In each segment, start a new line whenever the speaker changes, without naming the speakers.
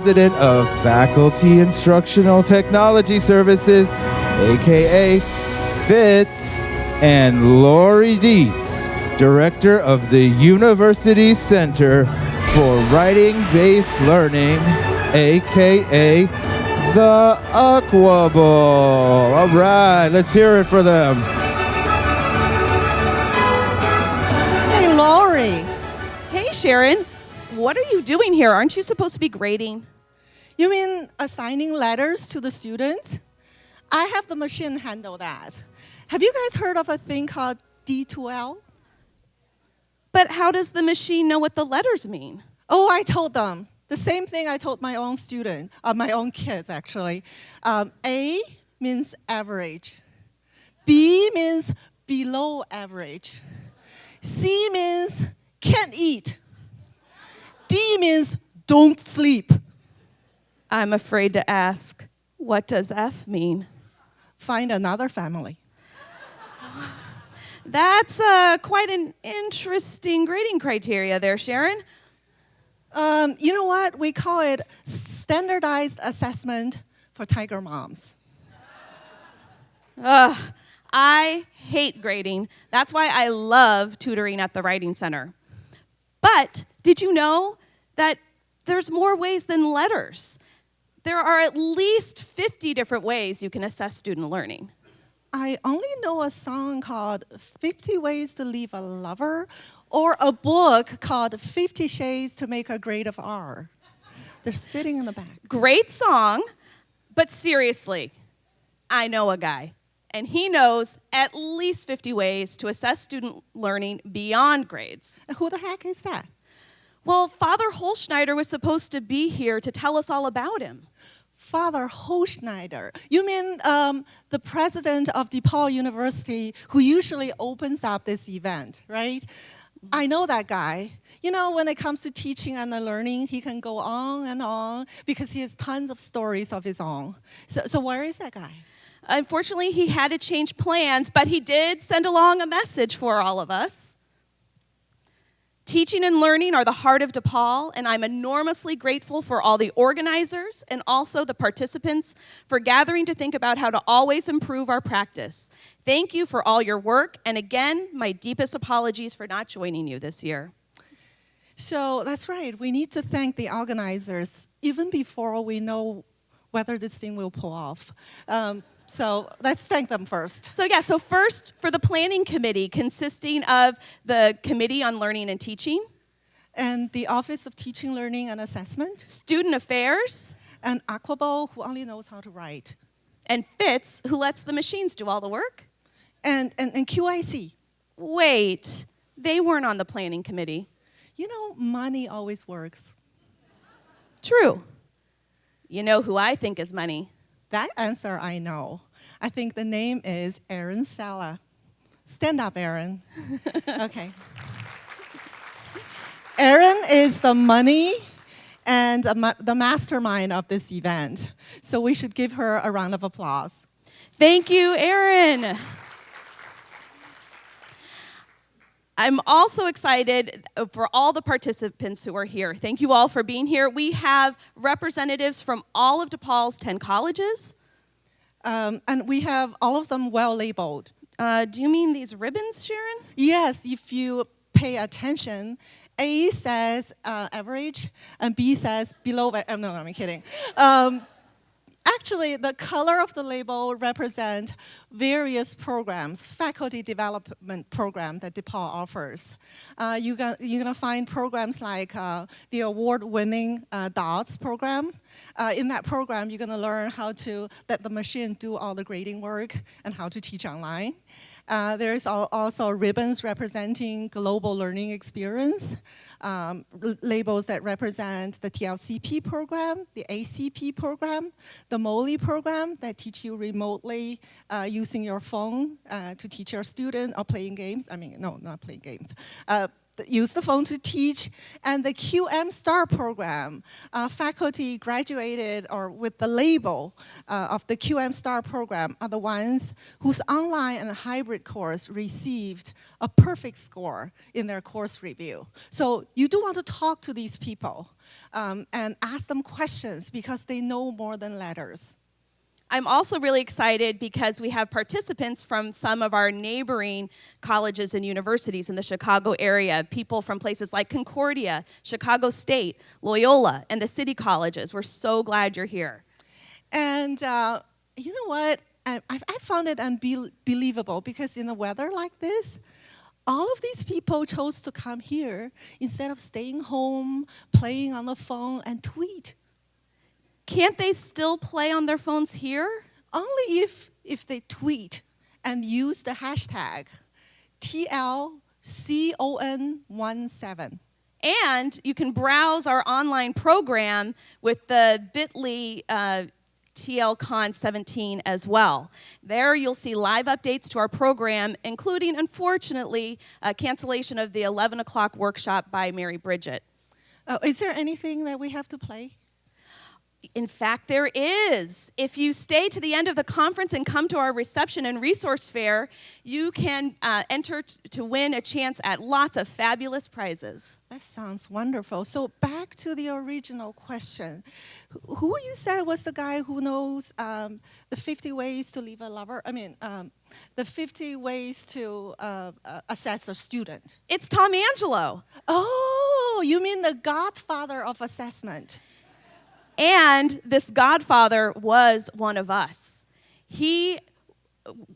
President of Faculty Instructional Technology Services, aka FITS, and Lori Dietz, Director of the University Center for Writing-Based Learning, aka the Aqua Bowl. All right, let's hear it for them.
Hey, Lori.
Hey, Sharon. What are you doing here? Aren't you supposed to be grading?
You mean assigning letters to the students? I have the machine handle that. Have you guys heard of a thing called D2L?
But how does the machine know what the letters mean?
Oh, I told them. The same thing I told my own student, my own kids, actually. A means average. B means below average. C means can't eat. D means don't sleep.
I'm afraid to ask, what does F mean?
Find another family.
That's quite an interesting grading criteria there, Sharon.
You know what? We call it standardized assessment for tiger moms.
I hate grading. That's why I love tutoring at the Writing Center. But did you know that there's more ways than letters? There are at least 50 different ways you can assess student learning.
I only know a song called 50 Ways to Leave a Lover, or a book called 50 Shades to Make a Grade of R. They're sitting in the back.
Great song, but seriously, I know a guy, and he knows at least 50 ways to assess student learning beyond grades.
Who the heck is that?
Well, Father Holschneider was supposed to be here to tell us all about him.
Father Holschneider. You mean the president of DePaul University who usually opens up this event, right? I know that guy. You know, when it comes to teaching and learning, he can go on and on because he has tons of stories of his own. So where is that guy?
Unfortunately, he had to change plans, but he did send along a message for all of us. Teaching and learning are the heart of DePaul, and I'm enormously grateful for all the organizers and also the participants for gathering to think about how to always improve our practice. Thank you for all your work, and again, my deepest apologies for not joining you this year.
So that's right, we need to thank the organizers even before we know whether this thing will pull off. So let's thank them first.
So first for the planning committee, consisting of the Committee on Learning and Teaching,
and the Office of Teaching, Learning, and Assessment,
Student Affairs,
and Aquabo, who only knows how to write,
and FITS, who lets the machines do all the work,
and QIC.
Wait, they weren't on the planning committee.
You know, money always works.
True. You know who I think is money?
That answer I know. I think the name is Aaron Sala. Stand up, Aaron. Okay. Aaron is the money and the mastermind of this event. So we should give her a round of applause.
Thank you, Aaron. I'm also excited for all the participants who are here. Thank you all for being here. We have representatives from all of DePaul's 10 colleges.
And we have all of them well labeled.
Do you mean these ribbons, Sharon?
Yes, if you pay attention, A says average, and B says below. No, I'm kidding. Actually, the color of the label represents various programs, faculty development program that DePaul offers. You're gonna find programs like the award-winning DOTS program. In that program, you're gonna learn how to let the machine do all the grading work and how to teach online. There's also ribbons representing global learning experience, labels that represent the TLCP program, the ACP program, the MOLI program that teach you remotely using your phone to teach your student or playing games. I mean, no, not playing games. use the phone to teach. And the QM Star program, faculty graduated or with the label of the QM Star program are the ones whose online and hybrid course received a perfect score in their course review. So you do want to talk to these people and ask them questions because they know more than letters.
I'm also really excited because we have participants from some of our neighboring colleges and universities in the Chicago area, people from places like Concordia, Chicago State, Loyola, and the city colleges. We're so glad you're here.
And you know what? I found it unbelievable because in the weather like this, all of these people chose to come here instead of staying home, playing on the phone, and tweet.
Can't they still play on their phones here?
Only if they tweet and use the hashtag TLCON17.
And you can browse our online program with the bit.ly TLCon17 as well. There you'll see live updates to our program, including, unfortunately, a cancellation of the 11 o'clock workshop by Mary Bridget.
Is there anything that we have to play?
In fact, there is. If you stay to the end of the conference and come to our reception and resource fair, you can enter to win a chance at lots of fabulous prizes.
That sounds wonderful. So back to the original question. Who you said was the guy who knows the 50 ways to leave a lover? I mean, the 50 ways to assess a student.
It's Tom Angelo.
Oh, you mean the godfather of assessment.
And this godfather was one of us. He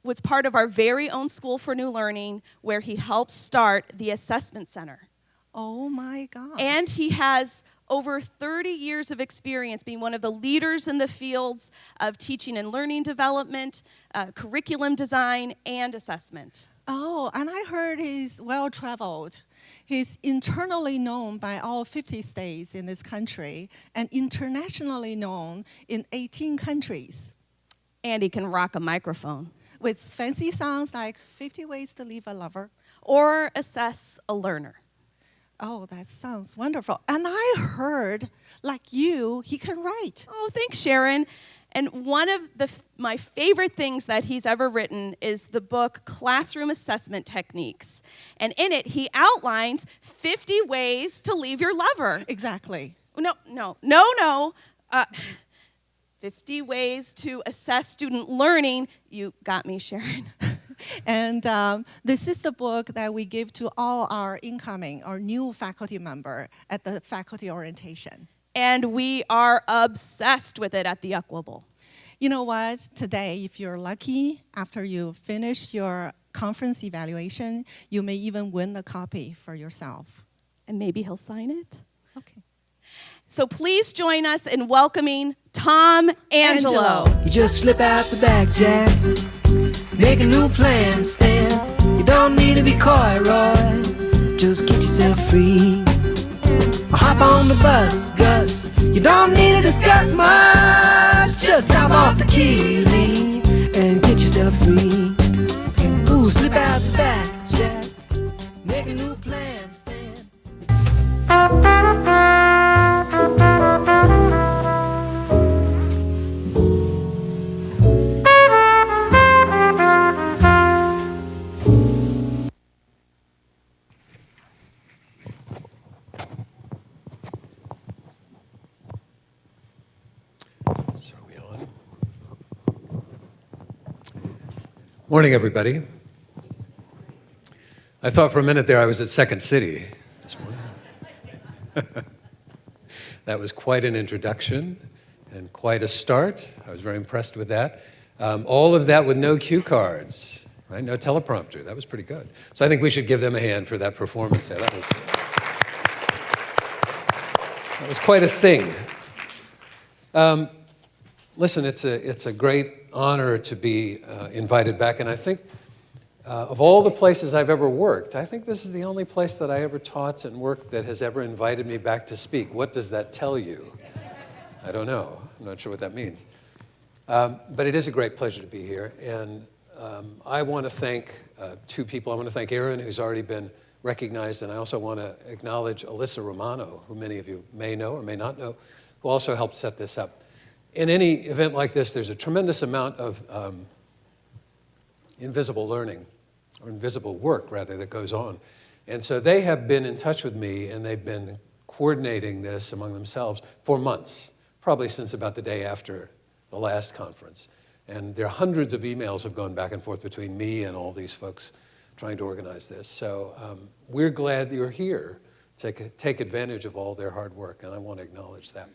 was part of our very own School for New Learning, where he helped start the Assessment Center.
Oh my God.
And he has over 30 years of experience being one of the leaders in the fields of teaching and learning development, curriculum design, and assessment.
Oh, and I heard he's well-traveled. He's internally known by all 50 states in this country and internationally known in 18 countries.
And he can rock a microphone.
With fancy sounds like 50 ways to leave a lover.
Or assess a learner.
Oh, that sounds wonderful. And I heard, like you, he can write.
Oh, thanks, Sharon. And one of my favorite things that he's ever written is the book Classroom Assessment Techniques. And in it, he outlines 50 ways to leave your lover.
Exactly.
No. 50 ways to assess student learning. You got me, Sharon.
And this is the book that we give to all our incoming or new faculty member at the faculty orientation.
And we are obsessed with it at the Equable.
You know what? Today, if you're lucky, after you finish your conference evaluation, you may even win a copy for yourself.
And maybe he'll sign it.
Okay.
So please join us in welcoming Tom Angelo.
You just slip out the back, Jack. Make a new plan, Stan. You don't need to be coy, Roy. Just get yourself free. Hop on the bus, Gus. You don't need to discuss much. Just drop off the key, leave, and get yourself free. Ooh, slip out the back, Jack. Make a new plan, Stan.
Morning, everybody. I thought for a minute there I was at Second City this morning. That was quite an introduction and quite a start. I was very impressed with that. All of that with no cue cards, right? No teleprompter. That was pretty good. So I think we should give them a hand for that performance there. That was quite a thing. Listen, it's a great honor to be invited back, and I think of all the places I've ever worked, I think this is the only place that I ever taught and worked that has ever invited me back to speak. What does that tell you? I don't know. I'm not sure what that means. But it is a great pleasure to be here, and I want to thank two people. I want to thank Aaron, who's already been recognized, and I also want to acknowledge Alyssa Romano, who many of you may know or may not know, who also helped set this up. In any event like this, there's a tremendous amount of invisible learning, or invisible work, rather, that goes on. And so they have been in touch with me, and they've been coordinating this among themselves for months, probably since about the day after the last conference. And there are hundreds of emails have gone back and forth between me and all these folks trying to organize this. So we're glad that you're here to take advantage of all their hard work, and I want to acknowledge that.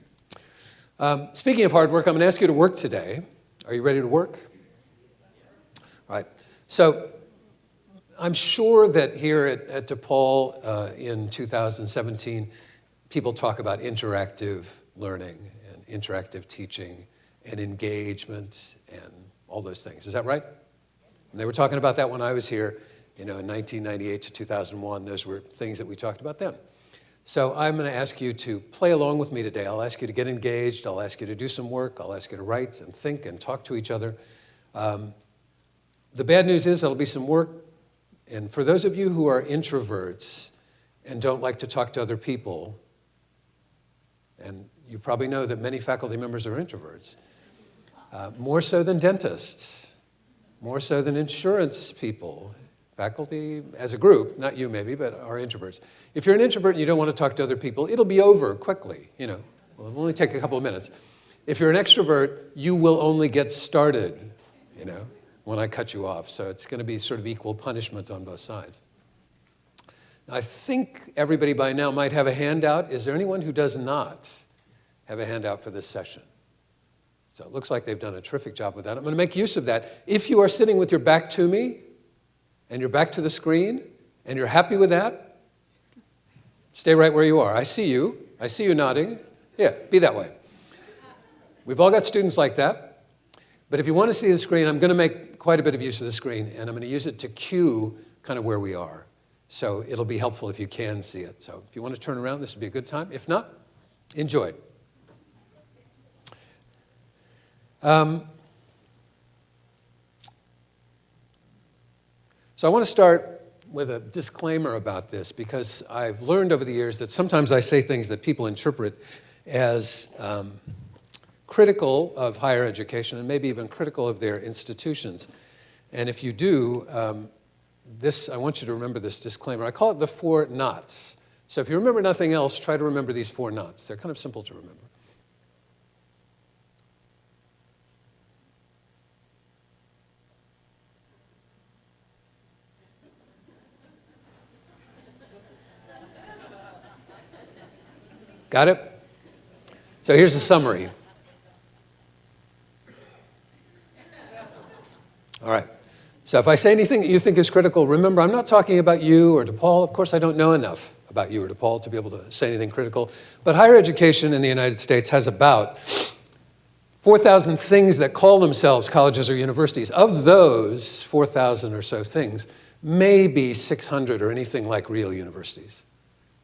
Speaking of hard work, I'm going to ask you to work today. Are you ready to work? All right. So I'm sure that here at DePaul in 2017, people talk about interactive learning and interactive teaching and engagement and all those things. Is that right? And they were talking about that when I was here, in 1998 to 2001. Those were things that we talked about then. So I'm going to ask you to play along with me today. I'll ask you to get engaged. I'll ask you to do some work. I'll ask you to write and think and talk to each other. The bad news is there'll be some work. And for those of you who are introverts and don't like to talk to other people, and you probably know that many faculty members are introverts, more so than dentists, more so than insurance people. Faculty as a group, not you maybe, but are introverts. If you're an introvert and you don't want to talk to other people, it'll be over quickly, Well, it'll only take a couple of minutes. If you're an extrovert, you will only get started, when I cut you off. So it's going to be sort of equal punishment on both sides. I think everybody by now might have a handout. Is there anyone who does not have a handout for this session? So it looks like they've done a terrific job with that. I'm going to make use of that. If you are sitting with your back to me, and you're back to the screen, and you're happy with that, stay right where you are. I see you. I see you nodding. Yeah, be that way. We've all got students like that. But if you want to see the screen, I'm going to make quite a bit of use of the screen, and I'm going to use it to cue kind of where we are. So it'll be helpful if you can see it. So if you want to turn around, this would be a good time. If not, enjoy. So I want to start with a disclaimer about this, because I've learned over the years that sometimes I say things that people interpret as critical of higher education and maybe even critical of their institutions. And if you do, I want you to remember this disclaimer. I call it the 4 knots. So if you remember nothing else, try to remember these 4 knots. They're kind of simple to remember. Got it? So here's the summary. All right. So if I say anything that you think is critical, remember, I'm not talking about you or DePaul. Of course, I don't know enough about you or DePaul to be able to say anything critical. But higher education in the United States has about 4,000 things that call themselves colleges or universities. Of those 4,000 or so things, maybe 600 are anything like real universities.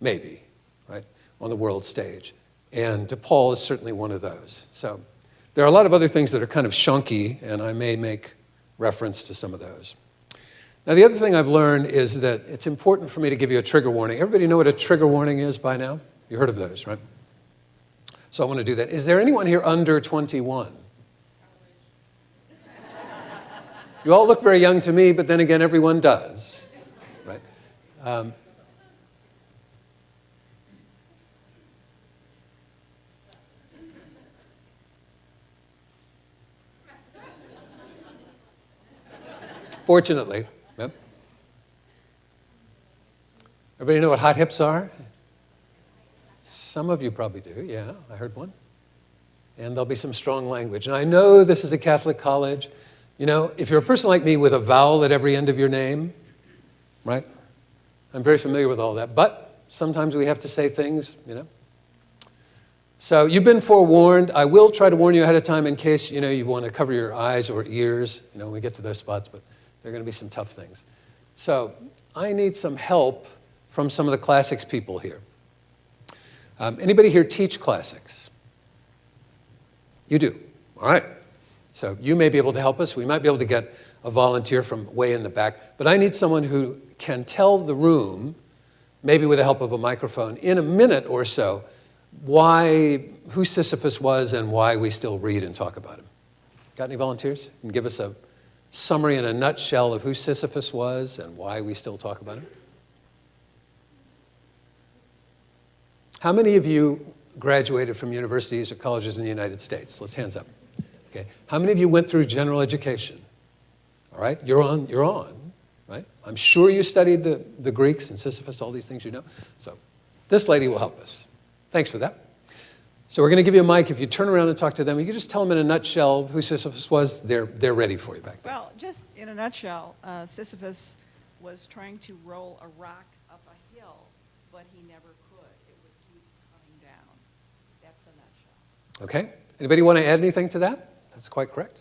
Maybe, right? On the world stage. And DePaul is certainly one of those. So there are a lot of other things that are kind of shonky, and I may make reference to some of those. Now, the other thing I've learned is that it's important for me to give you a trigger warning. Everybody know what a trigger warning is by now? You heard of those, right? So I want to do that. Is there anyone here under 21? You all look very young to me, but then again, everyone does, right? Fortunately. Yep. Everybody know what hot hips are? Some of you probably do, yeah, I heard one. And there'll be some strong language. And I know this is a Catholic college. If you're a person like me with a vowel at every end of your name, right? I'm very familiar with all that. But sometimes we have to say things, So you've been forewarned. I will try to warn you ahead of time in case, you want to cover your eyes or ears, when we get to those spots, but there are going to be some tough things. So I need some help from some of the classics people here. Anybody here teach classics? You do. All right. So you may be able to help us. We might be able to get a volunteer from way in the back. But I need someone who can tell the room maybe with the help of a microphone, in a minute or so, who Sisyphus was and why we still read and talk about him. Got any volunteers? Can give us a summary in a nutshell of who Sisyphus was and why we still talk about him? How many of you graduated from universities or colleges in the United States? Let's hands up. Okay. How many of you went through general education? All right, you're on, right? I'm sure you studied the Greeks and Sisyphus, all these things you know. So this lady will help us. Thanks for that. So we're going to give you a mic. If you turn around and talk to them, you can just tell them in a nutshell who Sisyphus was. They're ready for you back there.
Well, just in a nutshell, Sisyphus was trying to roll a rock up a hill, but he never could. It would keep coming down. That's a nutshell.
Okay. Anybody want to add anything to that? That's quite correct.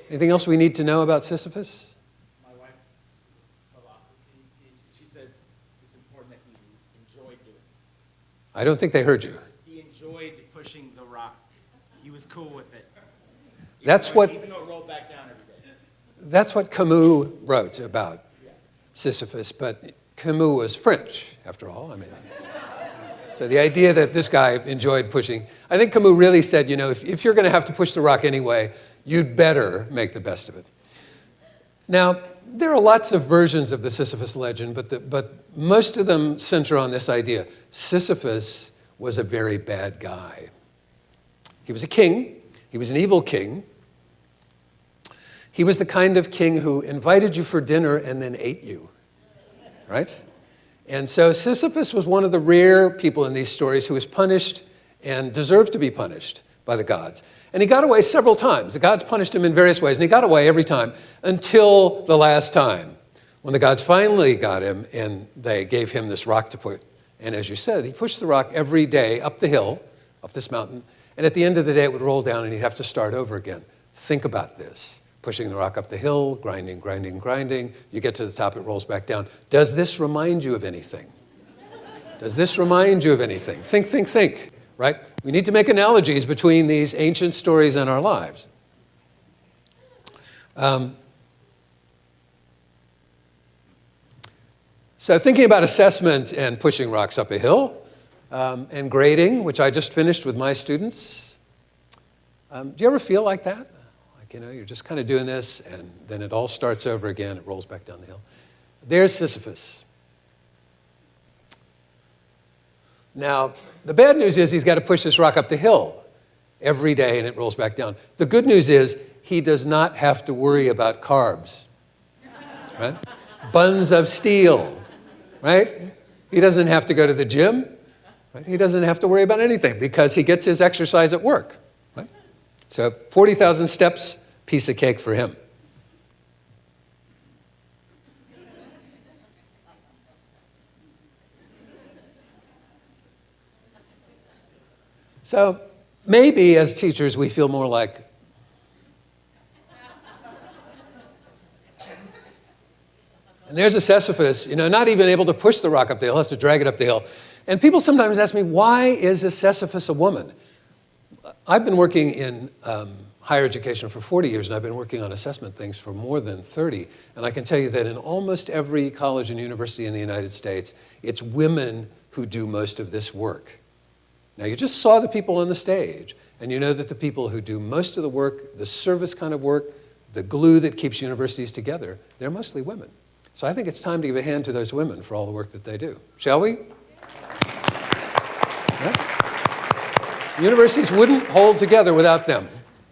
Anything else we need to know about Sisyphus?
My wife's philosophy, she says it's important that he enjoyed doing it.
I don't think they heard you.
He enjoyed pushing the rock. He was cool with it.
Even though it rolled back down every day. That's what Camus wrote about Sisyphus, but Camus was French, after all. I mean, so the idea that this guy enjoyed pushing, I think Camus really said, you know, if you're going to have to push the rock anyway, you'd better make the best of it. Now, there are lots of versions of the Sisyphus legend, but most of them center on this idea. Sisyphus was a very bad guy. He was a king. He was an evil king. He was the kind of king who invited you for dinner and then ate you, right? And so Sisyphus was one of the rare people in these stories who was punished and deserved to be punished by the gods. And he got away several times. The gods punished him in various ways, and he got away every time until the last time, when the gods finally got him and they gave him this rock to put. And as you said, he pushed the rock every day up the hill, up this mountain, and at the end of the day it would roll down and he'd have to start over again. Think about this. Pushing the rock up the hill, grinding, grinding, grinding. You get to the top, it rolls back down. Does this remind you of anything? Does this remind you of anything? Think, think, think, right? We need to make analogies between these ancient stories and our lives. So thinking about assessment and pushing rocks up a hill, and grading, which I just finished with my students. Do you ever feel like that? Like, you know, you're just kind of doing this, and then it all starts over again. It rolls back down the hill. There's Sisyphus. Now, the bad news is he's got to push this rock up the hill every day, and it rolls back down. The good news is he does not have to worry about carbs, right? Buns of steel, right? He doesn't have to go to the gym, right? He doesn't have to worry about anything because he gets his exercise at work, right? So 40,000 steps, piece of cake for him. So maybe as teachers we feel more like and there's a Sisyphus, you know, not even able to push the rock up the hill, has to drag it up the hill. And people sometimes ask me, why is a Sisyphus a woman? I've been working in higher education for 40 years, and I've been working on assessment things for more than 30. And I can tell you that in almost every college and university in the United States, it's women who do most of this work. Now, you just saw the people on the stage, and you know that the people who do most of the work, the service kind of work, the glue that keeps universities together, they're mostly women. So I think it's time to give a hand to those women for all the work that they do. Shall we? Right? Universities wouldn't hold together without them.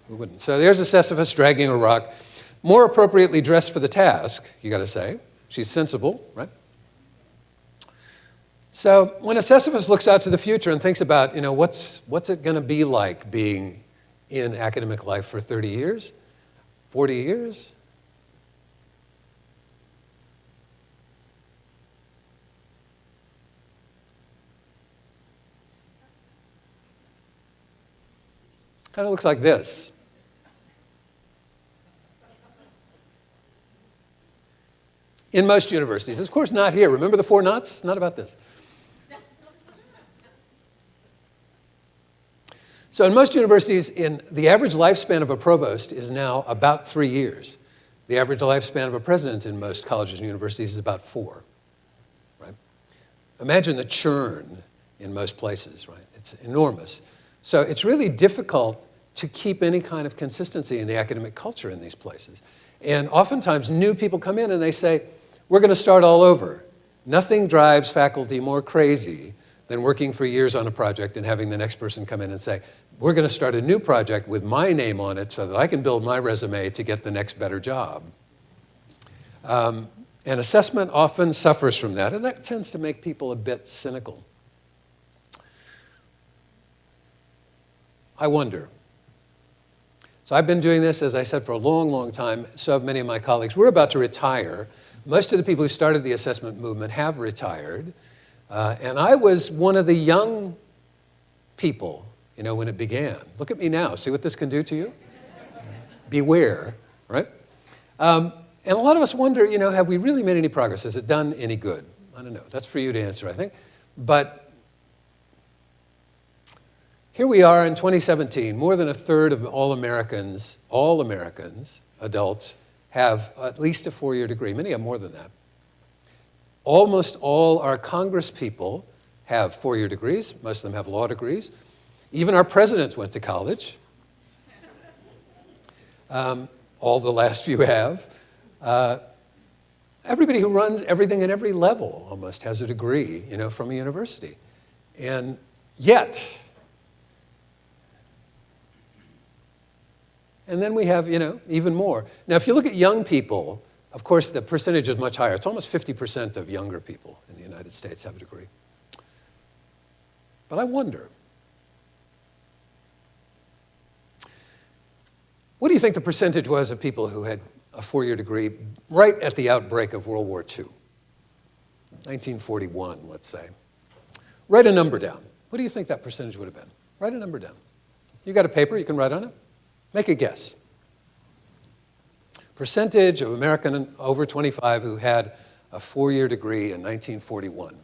We wouldn't. So there's a Sisyphus dragging a rock, more appropriately dressed for the task, you got to say. She's sensible, right? So when a Sisyphus looks out to the future and thinks about, you know, what's it going to be like being in academic life for 30 years, 40 years? Kind of looks like this. In most universities. Of course, not here. Remember the 4 knots? Not about this. So in most universities, the average lifespan of a provost is now about 3 years. The average lifespan of a president in most colleges and universities is about 4. Right? imagine the churn in most places, right? It's enormous. So it's really difficult to keep any kind of consistency in the academic culture in these places. And oftentimes new people come in and they say, we're going to start all over. Nothing drives faculty more crazy than working for years on a project and having the next person come in and say, we're going to start a new project with my name on it so that I can build my resume to get the next better job. And assessment often suffers from that, and that tends to make people a bit cynical. I wonder. So I've been doing this, as I said, for a long, long time. So have many of my colleagues. We're about to retire. Most of the people who started the assessment movement have retired. And I was one of the young people, when it began. Look at me now. See what this can do to you? Beware, right? And a lot of us wonder, have we really made any progress? Has it done any good? I don't know. That's for you to answer, I think. But here we are in 2017. More than a third of all Americans, adults, have at least a 4-year degree. Many have more than that. Almost all our Congress people have 4-year degrees. Most of them have law degrees. Even our presidents went to college. All the last few have. Everybody who runs everything at every level almost has a degree, from a university. And yet, and then we have, even more. Now, if you look at young people, of course, the percentage is much higher. It's almost 50% of younger people in the United States have a degree. But I wonder, what do you think the percentage was of people who had a 4-year degree right at the outbreak of World War II? 1941, let's say. Write a number down. What do you think that percentage would have been? Write a number down. You got a paper you can write on it? Make a guess. Percentage of American over 25 who had a 4-year degree in 1941.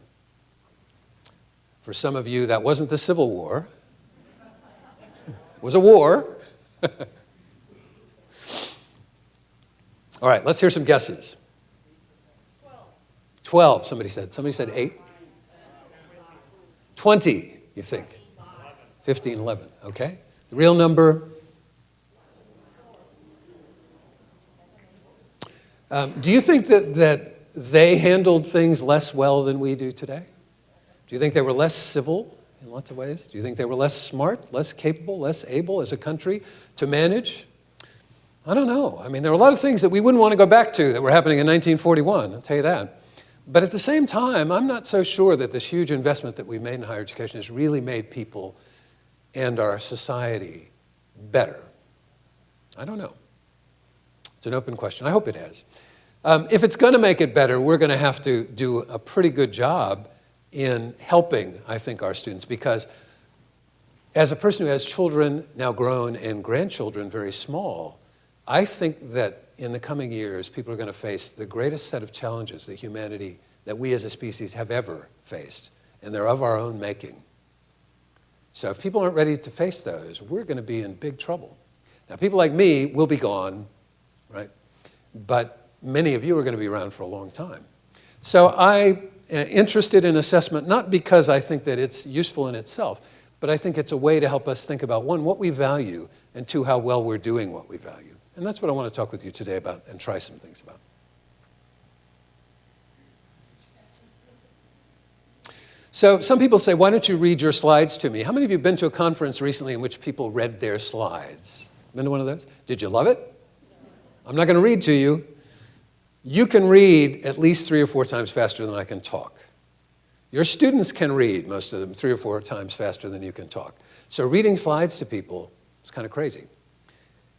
For some of you, that wasn't the Civil War. It was a war. All right, let's hear some guesses. 12, somebody said. Somebody said 8? 20, you think? 15, 11, okay. The real number? Do you think that they handled things less well than we do today? Do you think they were less civil in lots of ways? Do you think they were less smart, less capable, less able as a country to manage? I don't know. I mean, there are a lot of things that we wouldn't want to go back to that were happening in 1941, I'll tell you that. But at the same time, I'm not so sure that this huge investment that we've made in higher education has really made people and our society better. I don't know. It's an open question. I hope it has. If it's going to make it better, we're going to have to do a pretty good job in helping, I think, our students, because as a person who has children now grown and grandchildren very small, I think that in the coming years, people are going to face the greatest set of challenges that humanity, that we as a species have ever faced, and they're of our own making. So if people aren't ready to face those, we're going to be in big trouble. Now, people like me will be gone, right? But many of you are going to be around for a long time. So I'm interested in assessment, not because I think that it's useful in itself, but I think it's a way to help us think about, one, what we value, and two, how well we're doing what we value. And that's what I want to talk with you today about and try some things about. So some people say, why don't you read your slides to me? How many of you have been to a conference recently in which people read their slides? Been to one of those? Did you love it? I'm not going to read to you. You can read at least 3 or 4 times faster than I can talk. Your students can read, most of them, 3 or 4 times faster than you can talk. So reading slides to people is kind of crazy.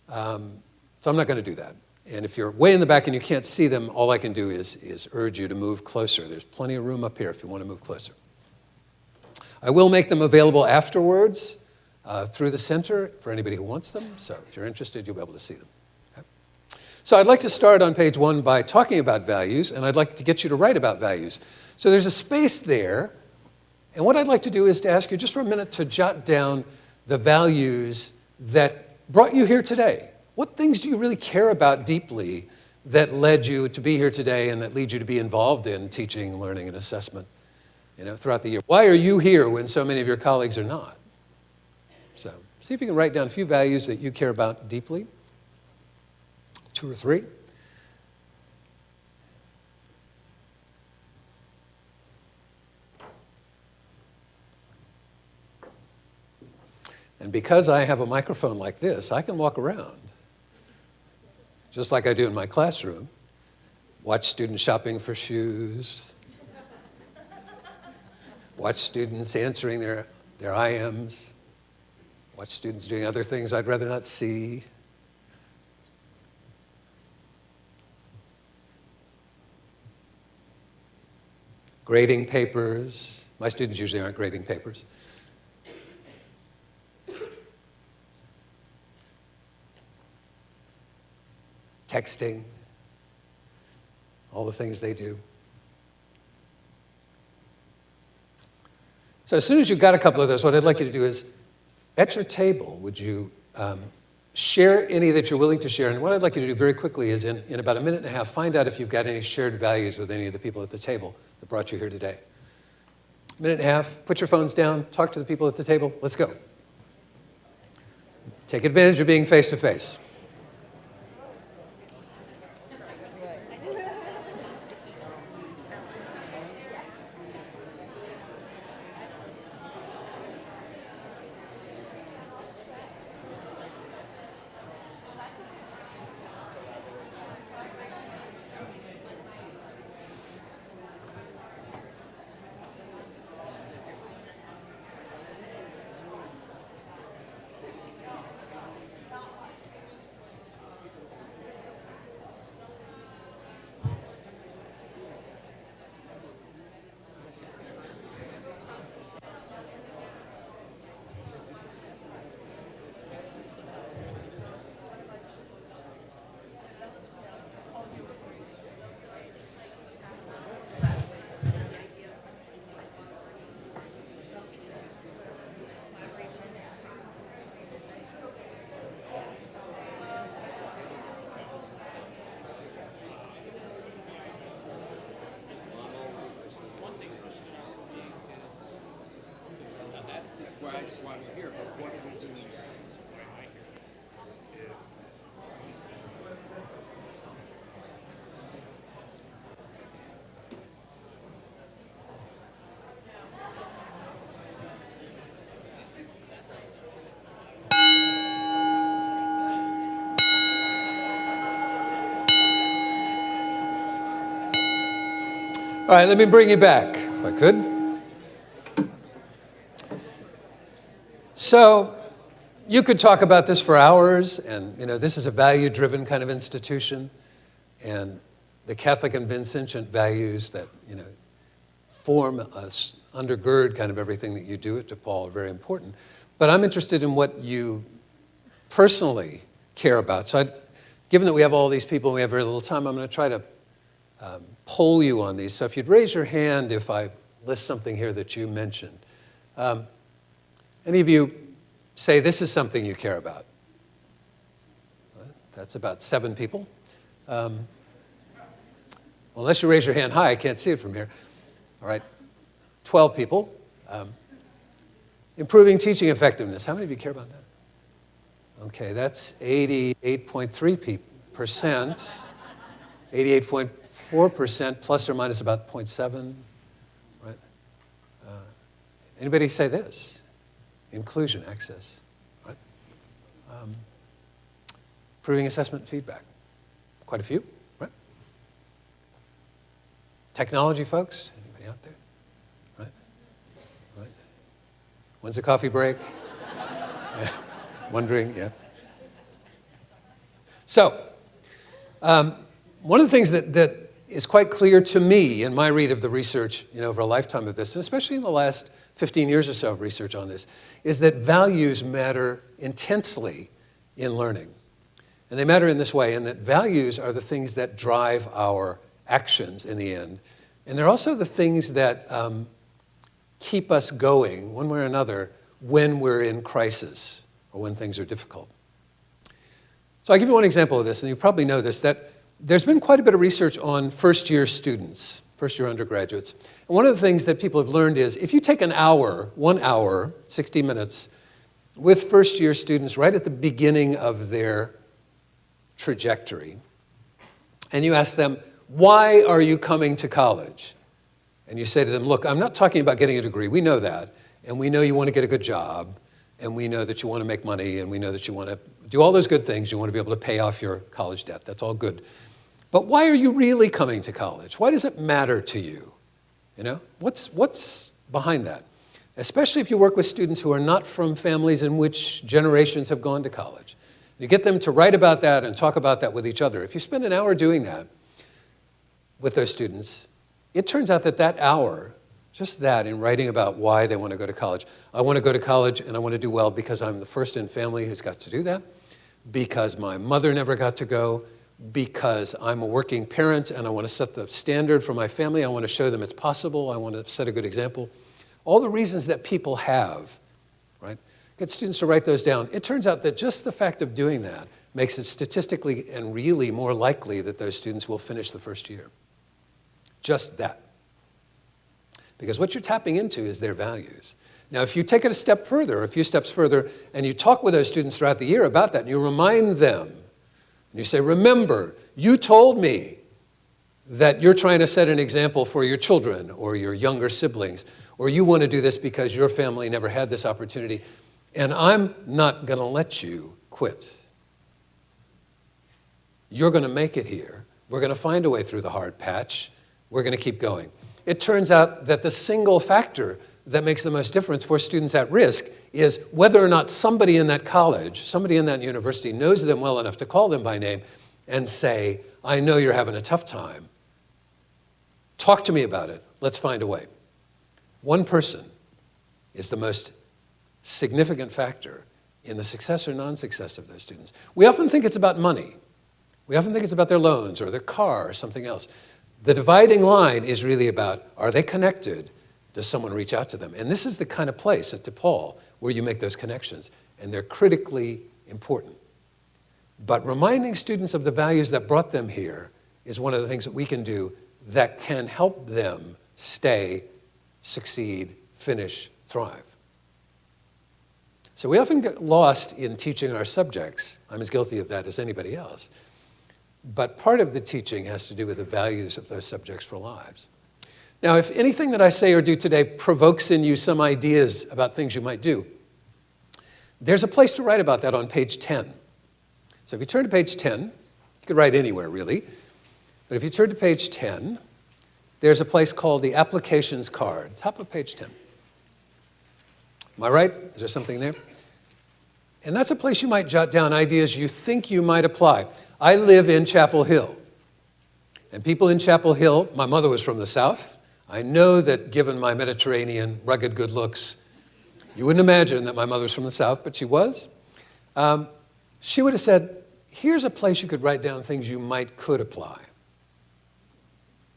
So I'm not going to do that. And if you're way in the back and you can't see them, all I can do is urge you to move closer. There's plenty of room up here if you want to move closer. I will make them available afterwards through the center for anybody who wants them. So if you're interested, you'll be able to see them. Okay? So I'd like to start on page 1 by talking about values, and I'd like to get you to write about values. So there's a space there, and what I'd like to do is to ask you just for a minute to jot down the values that brought you here today. What things do you really care about deeply that led you to be here today and that lead you to be involved in teaching, learning, and assessment? throughout the year. Why are you here when so many of your colleagues are not? So see if you can write down a few values that you care about deeply, 2 or 3. And because I have a microphone like this, I can walk around, just like I do in my classroom, watch students shopping for shoes, watch students answering their IMs, watch students doing other things I'd rather not see. Grading papers. My students usually aren't grading papers. Texting, all the things they do. So as soon as you've got a couple of those, what I'd like you to do is, at your table, would you share any that you're willing to share? And what I'd like you to do very quickly is, in about a minute and a half, find out if you've got any shared values with any of the people at the table that brought you here today. Minute and a half, put your phones down, talk to the people at the table, let's go. Take advantage of being face-to-face. All right, let me bring you back, if I could. So you could talk about this for hours, and this is a value-driven kind of institution, and the Catholic and Vincentian values that form us, undergird kind of everything that you do at DePaul are very important. But I'm interested in what you personally care about. So given that we have all these people and we have very little time, I'm going to try to poll you on these. So if you'd raise your hand if I list something here that you mentioned. Any of you say this is something you care about? That's about 7 people. Well, unless you raise your hand high, I can't see it from here. All right, 12 people. Improving teaching effectiveness. How many of you care about that? Okay, that's 88.3%. 88.4% plus or minus about 0.7, right? Anybody say this? Inclusion, access, right? Improving assessment and feedback. Quite a few, right? Technology folks, anybody out there? Right? Right? When's the coffee break? Yeah. Wondering, yeah. So, one of the things that is quite clear to me in my read of the research, over a lifetime of this, and especially in the last 15 years or so of research on this, is that values matter intensely in learning. And they matter in this way, in that values are the things that drive our actions in the end. And they're also the things that keep us going, one way or another, when we're in crisis or when things are difficult. So I'll give you one example of this, and you probably know this, that there's been quite a bit of research on first-year students. first-year undergraduates. And one of the things that people have learned is if you take an hour, 1 hour, 60 minutes, with first-year students right at the beginning of their trajectory, and you ask them, why are you coming to college? And you say to them, look, I'm not talking about getting a degree. We know that. And we know you want to get a good job. And we know that you want to make money. And we know that you want to do all those good things. You want to be able to pay off your college debt. That's all good. But why are you really coming to college? Why does it matter to you? You know, what's behind that? Especially if you work with students who are not from families in which generations have gone to college. You get them to write about that and talk about that with each other. If you spend an hour doing that with those students, it turns out that that hour, just that, in writing about why they want to go to college. I want to go to college and I want to do well because I'm the first in family who's got to do that, because my mother never got to go, because I'm a working parent and I want to set the standard for my family. I want to show them it's possible. I want to set a good example. All the reasons that people have, right? Get students to write those down. It turns out that just the fact of doing that makes it statistically and really more likely that those students will finish the first year. Just that. Because what you're tapping into is their values. Now, if you take it a step further, a few steps further, and you talk with those students throughout the year about that, and you remind them, and you say, remember, you told me that you're trying to set an example for your children or your younger siblings, or you want to do this because your family never had this opportunity, and I'm not going to let you quit. You're going to make it here. We're going to find a way through the hard patch. We're going to keep going. It turns out that the single factor that makes the most difference for students at risk is whether or not somebody in that college, somebody in that university knows them well enough to call them by name and say, I know you're having a tough time. Talk to me about it. Let's find a way. One person is the most significant factor in the success or non-success of those students. We often think it's about money. We often think it's about their loans or their car or something else. The dividing line is really about, are they connected? Does someone reach out to them? And this is the kind of place at DePaul where you make those connections, and they're critically important. But reminding students of the values that brought them here is one of the things that we can do that can help them stay, succeed, finish, thrive. So we often get lost in teaching our subjects. I'm as guilty of that as anybody else. But part of the teaching has to do with the values of those subjects for lives. Now, if anything that I say or do today provokes in you some ideas about things you might do, there's a place to write about that on page 10. So if you turn to page 10, you could write anywhere really, but if you turn to page 10, there's a place called the applications card, top of page 10. Am I right? Is there something there? And that's a place you might jot down ideas you think you might apply. I live in Chapel Hill. And people in Chapel Hill, my mother was from the South. I know that given my Mediterranean, rugged good looks, you wouldn't imagine that my mother's from the South, but she was. She would have said, here's a place you could write down things you could apply.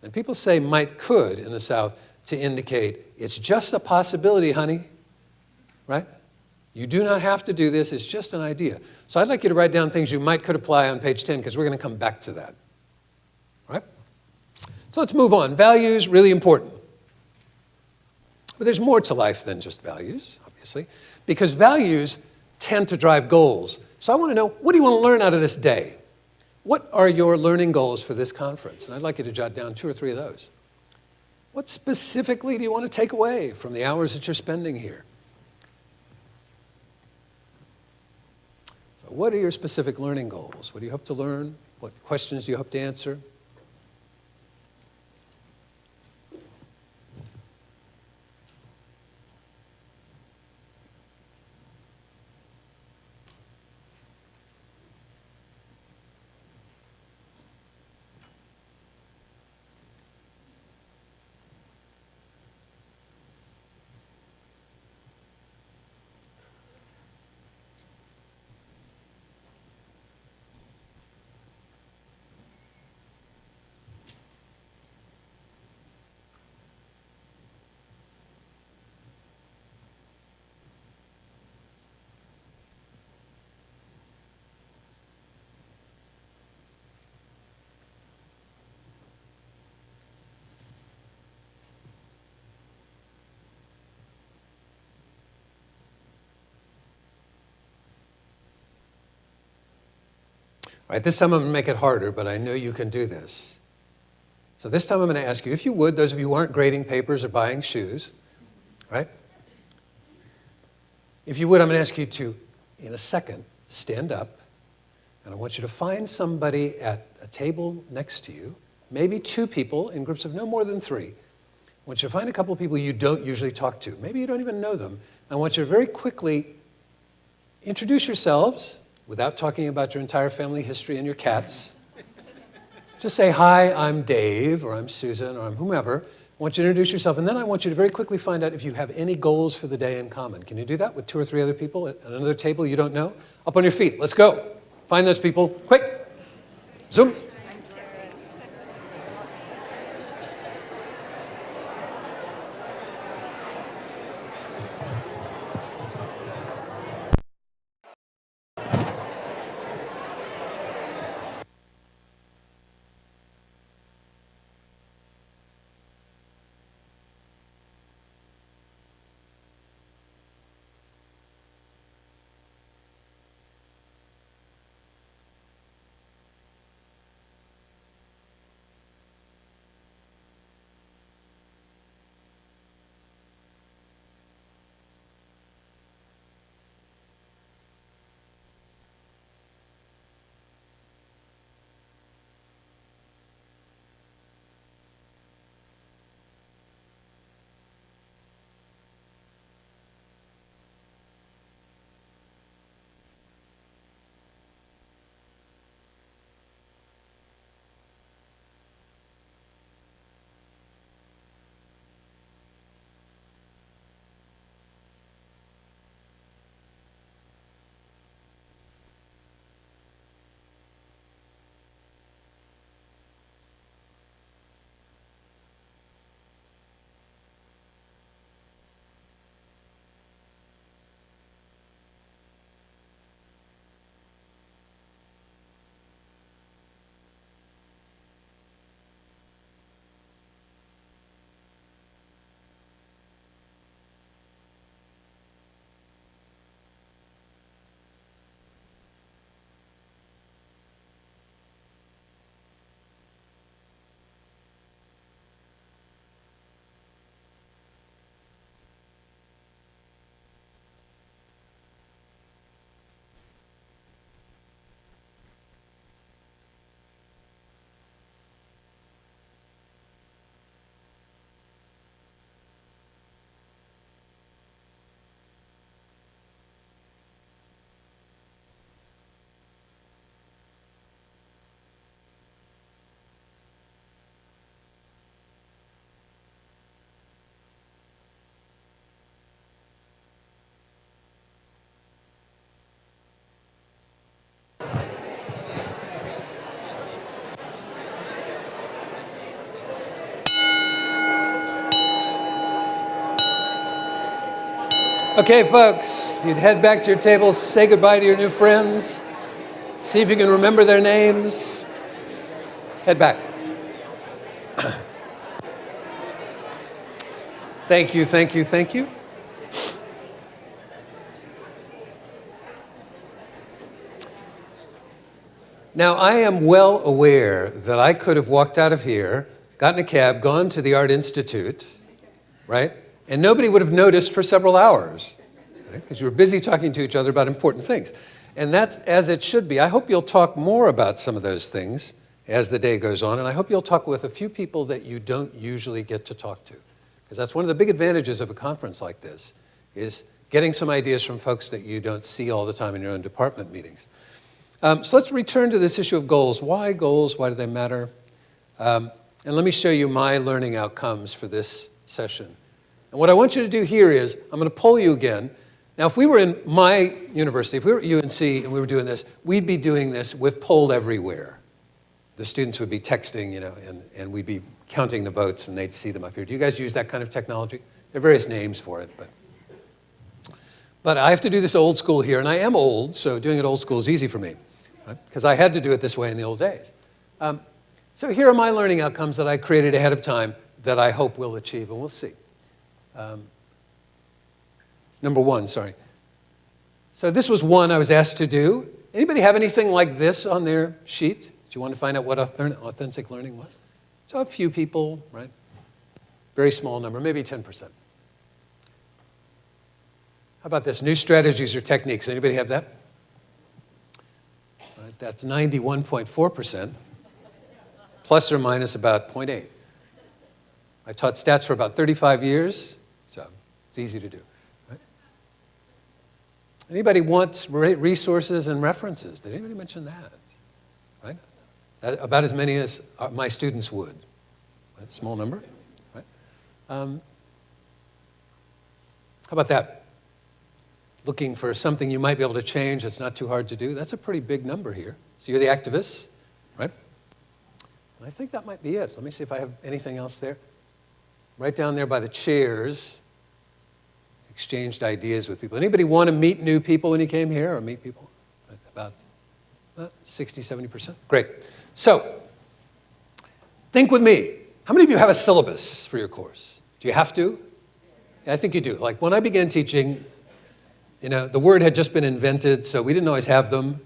And people say might could in the South to indicate it's just a possibility, honey, right? You do not have to do this, it's just an idea. So I'd like you to write down things you could apply on page 10, because we're going to come back to that. Right? So let's move on. Values, really important. But there's more to life than just values, obviously, because values tend to drive goals. So I want to know, what do you want to learn out of this day? What are your learning goals for this conference? And I'd like you to jot down 2 or 3 of those. What specifically do you want to take away from the hours that you're spending here? So what are your specific learning goals? What do you hope to learn? What questions do you hope to answer? All right, this time I'm going to make it harder, but I know you can do this. So this time I'm going to ask you, if you would, those of you who aren't grading papers or buying shoes, right? If you would, I'm going to ask you to, in a second, stand up, and I want you to find somebody at a table next to you, maybe 2 people in groups of no more than 3. I want you to find a couple of people you don't usually talk to. Maybe you don't even know them. I want you to very quickly introduce yourselves without talking about your entire family history and your cats. Just say, hi, I'm Dave, or I'm Susan, or I'm whomever. I want you to introduce yourself, and then I want you to very quickly find out if you have any goals for the day in common. Can you do that with 2 or 3 other people at another table you don't know? Up on your feet, let's go. Find those people, quick. Zoom. Okay, folks, if you'd head back to your tables, say goodbye to your new friends, see if you can remember their names. Head back. Thank you, thank you, thank you. Now, I am well aware that I could have walked out of here, gotten a cab, gone to the Art Institute, right? And nobody would have noticed for several hours, because you were busy talking to each other about important things. And that's as it should be. I hope you'll talk more about some of those things as the day goes on, and I hope you'll talk with a few people that you don't usually get to talk to. Because that's one of the big advantages of a conference like this, is getting some ideas from folks that you don't see all the time in your own department meetings. So let's return to this issue of goals. Why goals? Why do they matter? And let me show you my learning outcomes for this session. And what I want you to do here is, I'm going to poll you again. Now, if we were in my university, if we were at UNC and we were doing this, we'd be doing this with poll everywhere. The students would be texting, and we'd be counting the votes, and they'd see them up here. Do you guys use that kind of technology? There are various names for it, but I have to do this old school here, and I am old, so doing it old school is easy for me, because I had to do it this way in the old days. So here are my learning outcomes that I created ahead of time that I hope we'll achieve, and we'll see. Number one, sorry. So this was one I was asked to do. Anybody have anything like this on their sheet? Do you want to find out what authentic learning was? So a few people, right? Very small number, maybe 10%. How about this? New strategies or techniques. Anybody have that? Right, that's 91.4%, plus or minus about 0.8. I taught stats for about 35 years, so it's easy to do. Right? Anybody wants resources and references? Did anybody mention that? Right? About as many as my students would. That's a small number. Right? How about that? Looking for something you might be able to change that's not too hard to do. That's a pretty big number here. So you're the activists, right? I think that might be it. Let me see if I have anything else there. Right down there by the chairs, exchanged ideas with people. Anybody want to meet new people when you came here, or meet people? About 60, 70%. Great. So, think with me. How many of you have a syllabus for your course? Do you have to? Yeah, I think you do. Like when I began teaching, the word had just been invented, so we didn't always have them.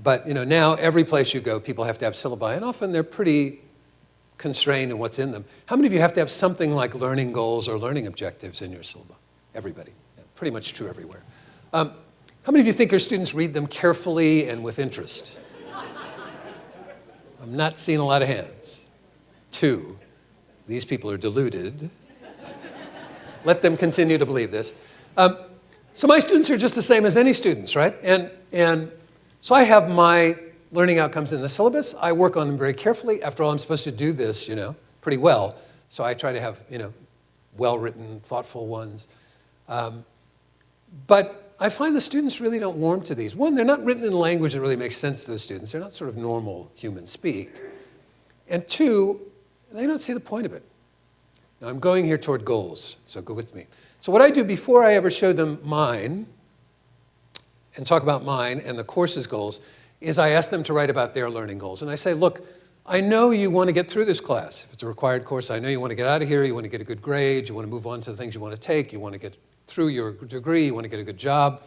But now every place you go, people have to have syllabi, and often they're pretty constrained in what's in them. How many of you have to have something like learning goals or learning objectives in your syllabus? Everybody. Yeah, pretty much true everywhere. How many of you think your students read them carefully and with interest? I'm not seeing a lot of hands. 2. These people are deluded. Let them continue to believe this. So my students are just the same as any students, right? And so I have my learning outcomes in the syllabus. I work on them very carefully. After all, I'm supposed to do this, pretty well. So I try to have, well-written, thoughtful ones. But I find the students really don't warm to these. One, they're not written in language that really makes sense to the students. They're not sort of normal human speak. And 2, they don't see the point of it. Now, I'm going here toward goals, so go with me. So what I do before I ever show them mine and talk about mine and the course's goals is I ask them to write about their learning goals. And I say, look, I know you want to get through this class. If it's a required course, I know you want to get out of here, you want to get a good grade, you want to move on to the things you want to take, you want to get through your degree, you want to get a good job,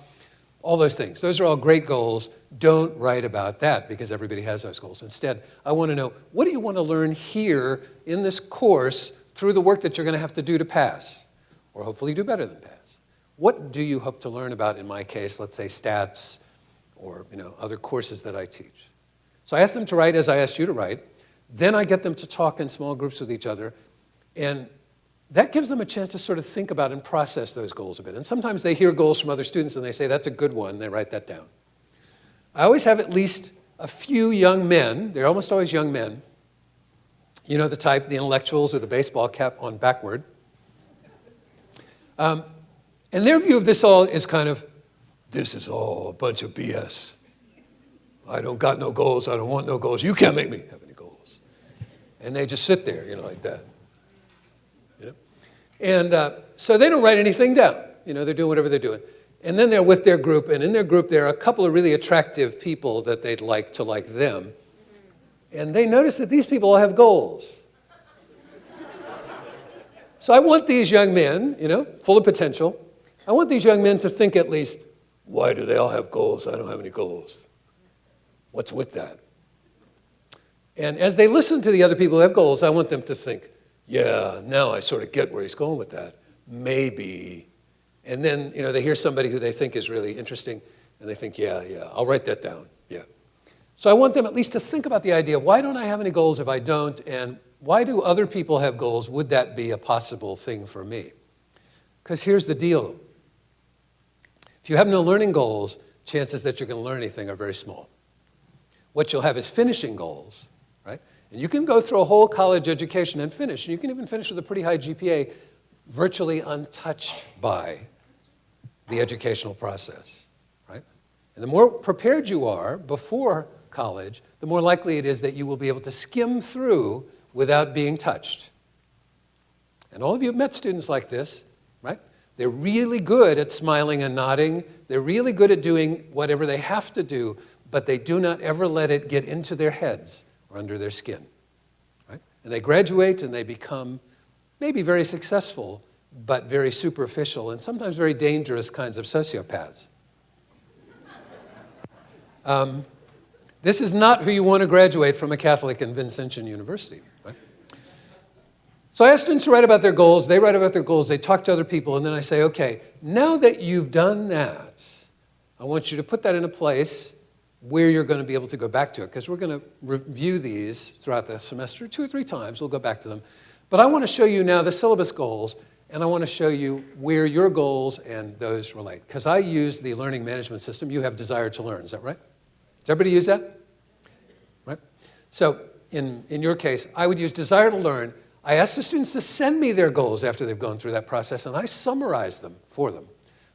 all those things. Those are all great goals. Don't write about that because everybody has those goals. Instead, I want to know, what do you want to learn here in this course through the work that you're going to have to do to pass, or hopefully do better than pass? What do you hope to learn about, in my case, let's say stats, or other courses that I teach? So I ask them to write as I asked you to write. Then I get them to talk in small groups with each other. And that gives them a chance to sort of think about and process those goals a bit. And sometimes they hear goals from other students and they say, that's a good one, and they write that down. I always have at least a few young men, they're almost always young men, the type, the intellectuals with a baseball cap on backward. And their view of this all is kind of, this is all a bunch of BS. I don't got no goals. I don't want no goals. You can't make me have any goals. And they just sit there, like that. And so they don't write anything down. They're doing whatever they're doing. And then they're with their group. And in their group, there are a couple of really attractive people that they'd like to like them. And they notice that these people all have goals. So I want these young men, full of potential. I want these young men to think at least, why do they all have goals? I don't have any goals. What's with that? And as they listen to the other people who have goals, I want them to think, yeah, now I sort of get where he's going with that. Maybe. And then, they hear somebody who they think is really interesting, and they think, yeah, I'll write that down, yeah. So I want them at least to think about the idea, why don't I have any goals if I don't, and why do other people have goals? Would that be a possible thing for me? Because here's the deal. If you have no learning goals, chances that you're going to learn anything are very small. What you'll have is finishing goals, right? And you can go through a whole college education and finish. And you can even finish with a pretty high GPA, virtually untouched by the educational process, right? And the more prepared you are before college, the more likely it is that you will be able to skim through without being touched. And all of you have met students like this, right? They're really good at smiling and nodding. They're really good at doing whatever they have to do, but they do not ever let it get into their heads or under their skin, right? And they graduate and they become maybe very successful, but very superficial and sometimes very dangerous kinds of sociopaths. This is not who you want to graduate from a Catholic and Vincentian university, right? So I ask students to write about their goals. They write about their goals. They talk to other people. And then I say, okay, now that you've done that, I want you to put that in a place where you're going to be able to go back to it. Because we're going to review these throughout the semester 2 or 3 times. We'll go back to them. But I want to show you now the syllabus goals. And I want to show you where your goals and those relate. Because I use the learning management system. You have Desire to Learn. Is that right? Does everybody use that? Right? So in your case, I would use Desire to Learn. I ask the students to send me their goals after they've gone through that process, and I summarize them for them.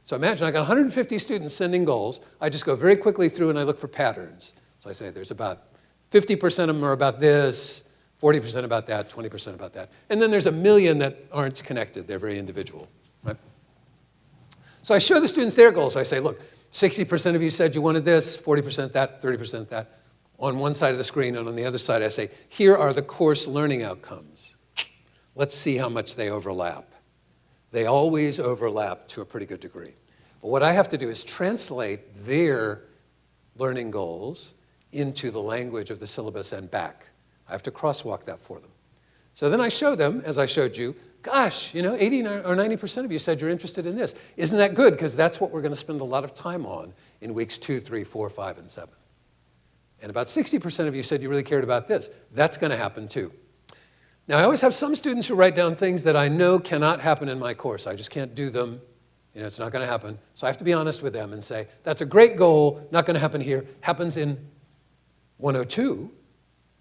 So imagine I got 150 students sending goals. I just go very quickly through and I look for patterns. So I say there's about 50% of them are about this, 40% about that, 20% about that. And then there's 1 million that aren't connected. They're very individual, right? So I show the students their goals. I say, look, 60% of you said you wanted this, 40% that, 30% that. On one side of the screen, and on the other side I say, here are the course learning outcomes. Let's see how much they overlap. They always overlap to a pretty good degree. But what I have to do is translate their learning goals into the language of the syllabus and back. I have to crosswalk that for them. So then I show them, as I showed you, gosh, 80 or 90% of you said you're interested in this. Isn't that good? Because that's what we're going to spend a lot of time on in weeks 2, 3, 4, 5, and 7. And about 60% of you said you really cared about this. That's going to happen too. Now, I always have some students who write down things that I know cannot happen in my course. I just can't do them. It's not going to happen. So I have to be honest with them and say, that's a great goal, not going to happen here, happens in 102,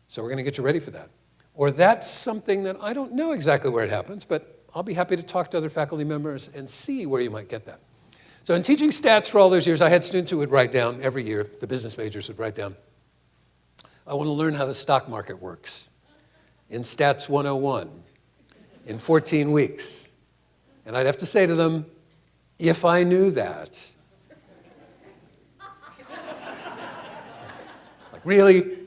so we're going to get you ready for that. Or that's something that I don't know exactly where it happens, but I'll be happy to talk to other faculty members and see where you might get that. So in teaching stats for all those years, I had students who would write down every year, the business majors would write down, I want to learn how the stock market works in Stats 101 in 14 weeks. And I'd have to say to them, if I knew that. Like, really?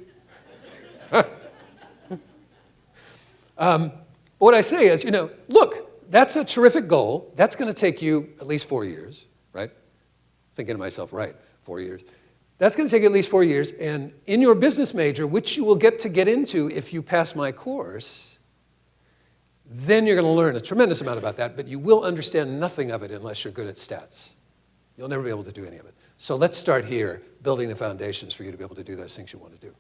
What I say is, look, that's a terrific goal. That's going to take you at least 4 years, right? Thinking to myself, right, 4 years. That's going to take you at least 4 years. And in your business major, which you will get into if you pass my course, then you're going to learn a tremendous amount about that, but you will understand nothing of it unless you're good at stats. You'll never be able to do any of it. So let's start here, building the foundations for you to be able to do those things you want to do.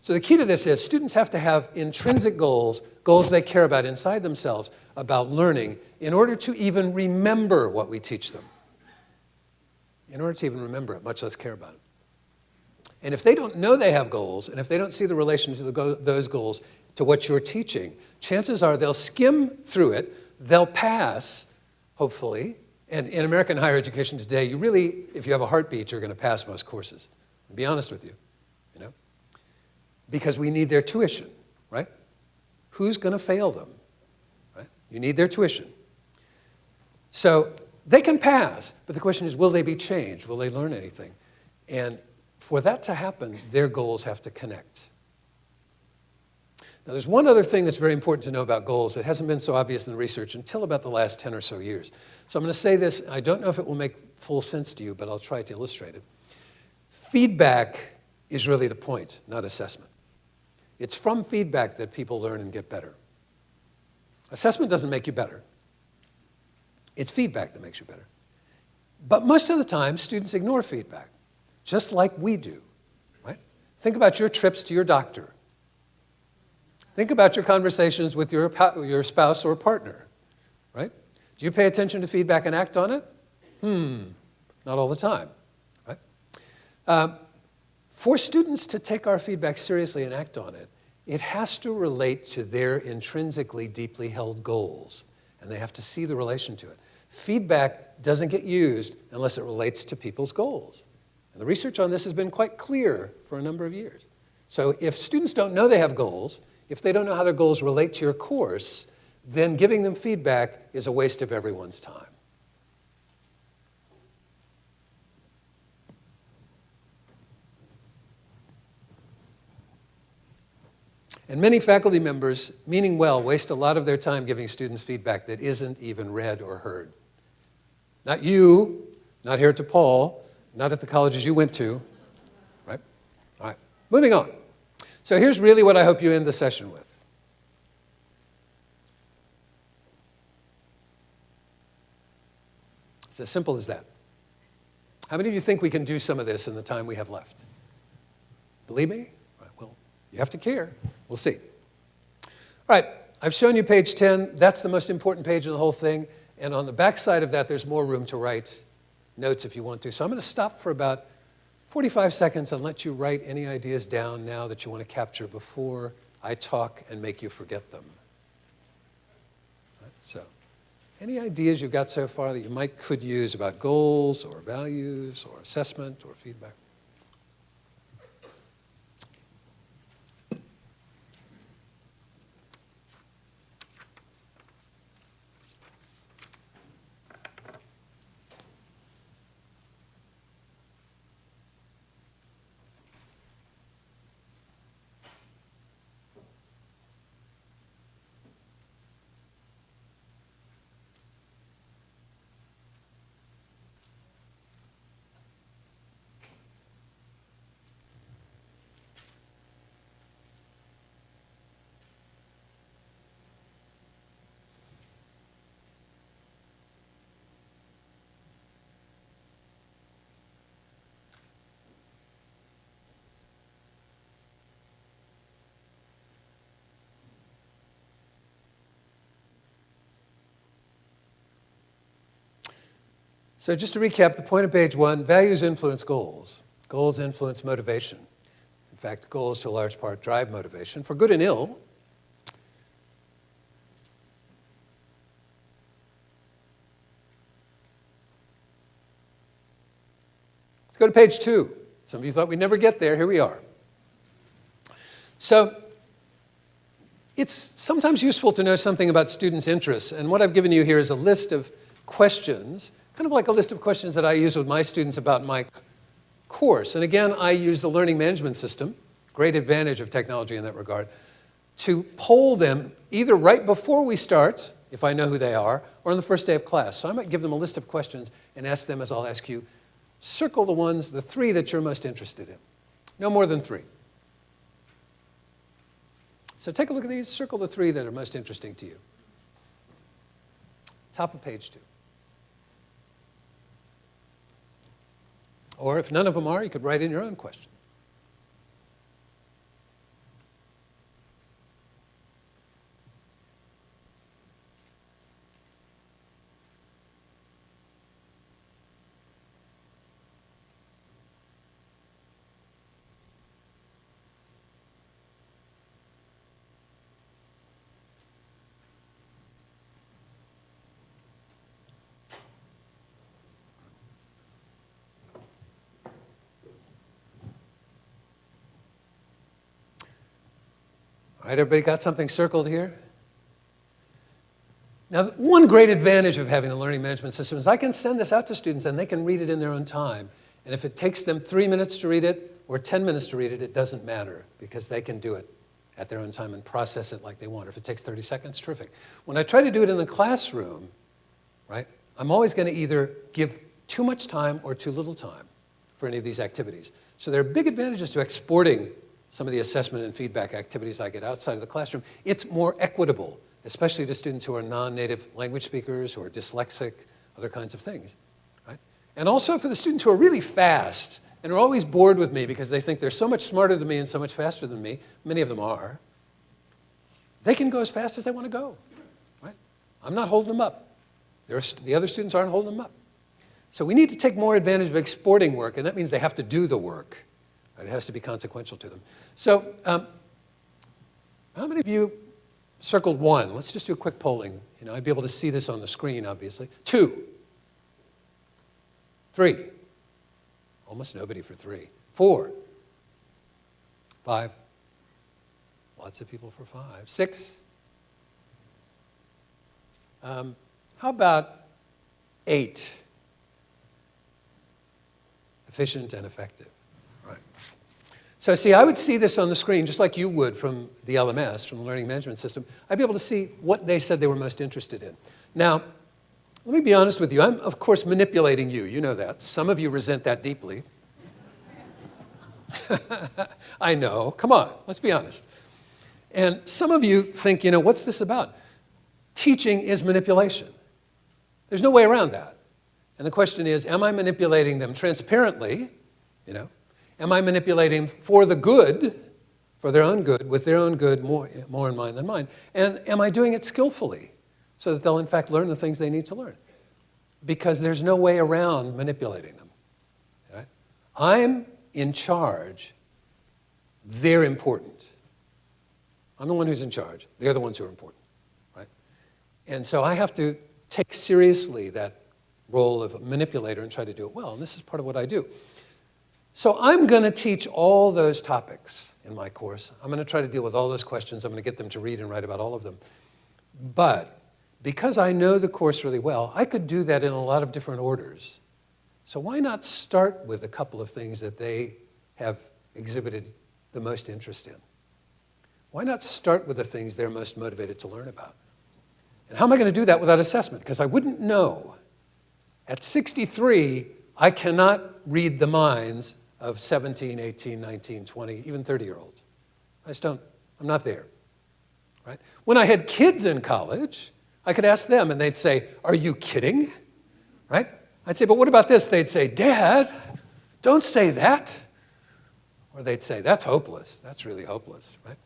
So the key to this is students have to have intrinsic goals, goals they care about inside themselves, about learning, in order to even remember what we teach them. In order to even remember it, much less care about it. And if they don't know they have goals, and if they don't see the relation to those goals to what you're teaching, chances are they'll skim through it, they'll pass, hopefully. And in American higher education today, you really, if you have a heartbeat, you're going to pass most courses. I'll be honest with you, because we need their tuition, right? Who's going to fail them, right? You need their tuition. So they can pass, but the question is, will they be changed? Will they learn anything? And for that to happen, their goals have to connect. Now, there's one other thing that's very important to know about goals that hasn't been so obvious in the research until about the last 10 or so years. So I'm going to say this. I don't know if it will make full sense to you, but I'll try to illustrate it. Feedback is really the point, not assessment. It's from feedback that people learn and get better. Assessment doesn't make you better. It's feedback that makes you better. But most of the time, students ignore feedback, just like we do, right? Think about your trips to your doctor. Think about your conversations with your spouse or partner, right? Do you pay attention to feedback and act on it? Not all the time, right? For students to take our feedback seriously and act on it, it has to relate to their intrinsically deeply held goals, and they have to see the relation to it. Feedback doesn't get used unless it relates to people's goals. And the research on this has been quite clear for a number of years. So if students don't know they have goals, if they don't know how their goals relate to your course, then giving them feedback is a waste of everyone's time. And many faculty members, meaning well, waste a lot of their time giving students feedback that isn't even read or heard. Not you, not here at DePaul, not at the colleges you went to, right? moving on. So here's really what I hope you end the session with. It's as simple as that. How many of you think we can do some of this in the time we have left? Believe me? Right, well, you have to care. We'll see. All right, I've shown you page 10. That's the most important page of the whole thing. And on the back side of that, there's more room to write notes if you want to. So I'm going to stop for about 45 seconds and let you write any ideas down now that you want to capture before I talk and make you forget them. Right, so any ideas you've got so far that you could use about goals or values or assessment or feedback? So just to recap, the point of page 1, values influence goals. Goals influence motivation. In fact, goals to a large part drive motivation, for good and ill. Let's go to page 2. Some of you thought we'd never get there. Here we are. So it's sometimes useful to know something about students' interests. And what I've given you here is a list of questions, kind of like a list of questions that I use with my students about my course. And again, I use the learning management system, great advantage of technology in that regard, to poll them either right before we start, if I know who they are, or on the first day of class. So I might give them a list of questions and ask them, as I'll ask you, circle the ones, the 3 that you're most interested in. No more than 3. So take a look at these, circle the 3 that are most interesting to you. Top of page 2. Or if none of them are, you could write in your own question. All right, everybody got something circled here? Now, one great advantage of having the learning management system is I can send this out to students and they can read it in their own time. And if it takes them 3 minutes to read it or 10 minutes to read it, it doesn't matter because they can do it at their own time and process it like they want. Or if it takes 30 seconds, terrific. When I try to do it in the classroom, right, I'm always going to either give too much time or too little time for any of these activities. So there are big advantages to exporting some of the assessment and feedback activities I get outside of the classroom. It's more equitable, especially to students who are non-native language speakers, who are dyslexic, other kinds of things, right? And also for the students who are really fast and are always bored with me because they think they're so much smarter than me and so much faster than me, many of them are, they can go as fast as they want to go, right? I'm not holding them up. The other students aren't holding them up. So we need to take more advantage of exporting work, and that means they have to do the work. It has to be consequential to them. So how many of you circled 1? Let's just do a quick polling. You know, I'd be able to see this on the screen, obviously. 2. 3. Almost nobody for 3. 4. 5. Lots of people for 5. 6. How about 8? Efficient and effective. Right. So see, I would see this on the screen just like you would from the LMS, from the Learning Management System. I'd be able to see what they said they were most interested in. Now, let me be honest with you. I'm, of course, manipulating you. You know that. Some of you resent that deeply. I know. Come on, let's be honest. And some of you think, what's this about? Teaching is manipulation. There's no way around that. And the question is, am I manipulating them transparently? Am I manipulating for the good, for their own good, with their own good more in mind than mine? And am I doing it skillfully so that they'll in fact learn the things they need to learn? Because there's no way around manipulating them. Right? I'm in charge. They're important. I'm the one who's in charge. They're the ones who are important. Right? And so I have to take seriously that role of a manipulator and try to do it well. And this is part of what I do. So I'm going to teach all those topics in my course. I'm going to try to deal with all those questions. I'm going to get them to read and write about all of them. But because I know the course really well, I could do that in a lot of different orders. So why not start with a couple of things that they have exhibited the most interest in? Why not start with the things they're most motivated to learn about? And how am I going to do that without assessment? Because I wouldn't know. At 63, I cannot read the minds of 17, 18, 19, 20, even 30-year-olds. I just don't. I'm not there. Right? When I had kids in college, I could ask them, and they'd say, "Are you kidding?" Right? I'd say, "But what about this?" They'd say, "Dad, don't say that." Or they'd say, "That's hopeless. That's really hopeless." Right?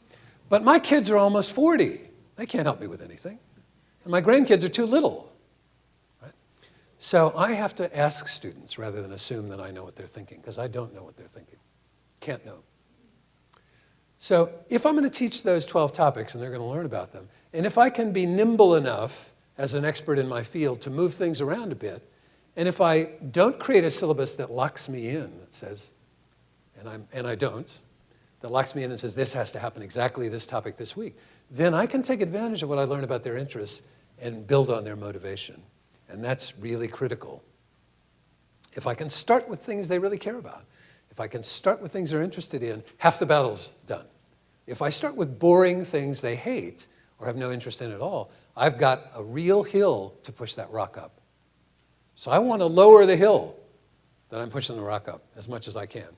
But my kids are almost 40. They can't help me with anything. And my grandkids are too little. Right? So I have to ask students rather than assume that I know what they're thinking, because I don't know what they're thinking. Can't know. So if I'm going to teach those 12 topics and they're going to learn about them, and if I can be nimble enough as an expert in my field to move things around a bit, and if I don't create a syllabus that locks me in, that says, and I don't, that locks me in and says, this has to happen exactly this topic this week, then I can take advantage of what I learn about their interests and build on their motivation. And that's really critical. If I can start with things they really care about, if I can start with things they're interested in, half the battle's done. If I start with boring things they hate or have no interest in at all, I've got a real hill to push that rock up. So I want to lower the hill that I'm pushing the rock up as much as I can.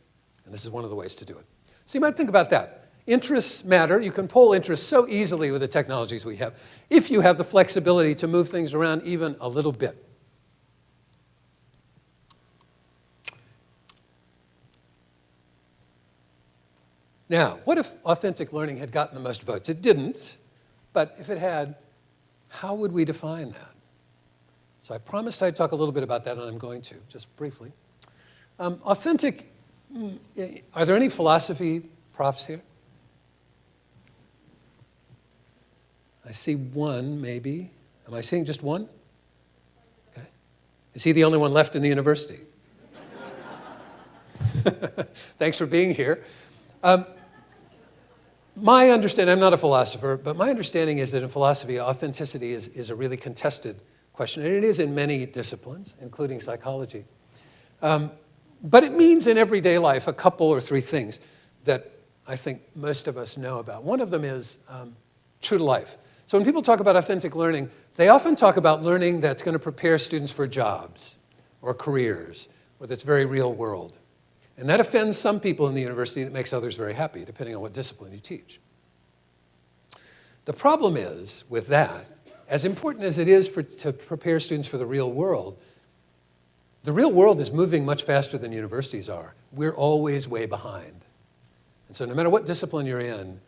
And this is one of the ways to do it. So you might think about that. Interests matter. You can poll interests so easily with the technologies we have if you have the flexibility to move things around even a little bit. Now, what if authentic learning had gotten the most votes? It didn't, but if it had, how would we define that? So I promised I'd talk a little bit about that, and I'm going to, just briefly. Authentic, are there any philosophy profs here? I see one, maybe. Am I seeing just one? Okay. Is he the only one left in the university? Thanks for being here. My understanding, I'm not a philosopher, but my understanding is that in philosophy, authenticity is a really contested question, and it is in many disciplines, including psychology. But it means in everyday life a couple or three things that I think most of us know about. One of them is true to life. So when people talk about authentic learning, they often talk about learning that's going to prepare students for jobs or careers, or that's very real world. And that offends some people in the university, and it makes others very happy, depending on what discipline you teach. The problem is, with that, as important as it is to prepare students for the real world is moving much faster than universities are. We're always way behind. And so no matter what discipline you're in,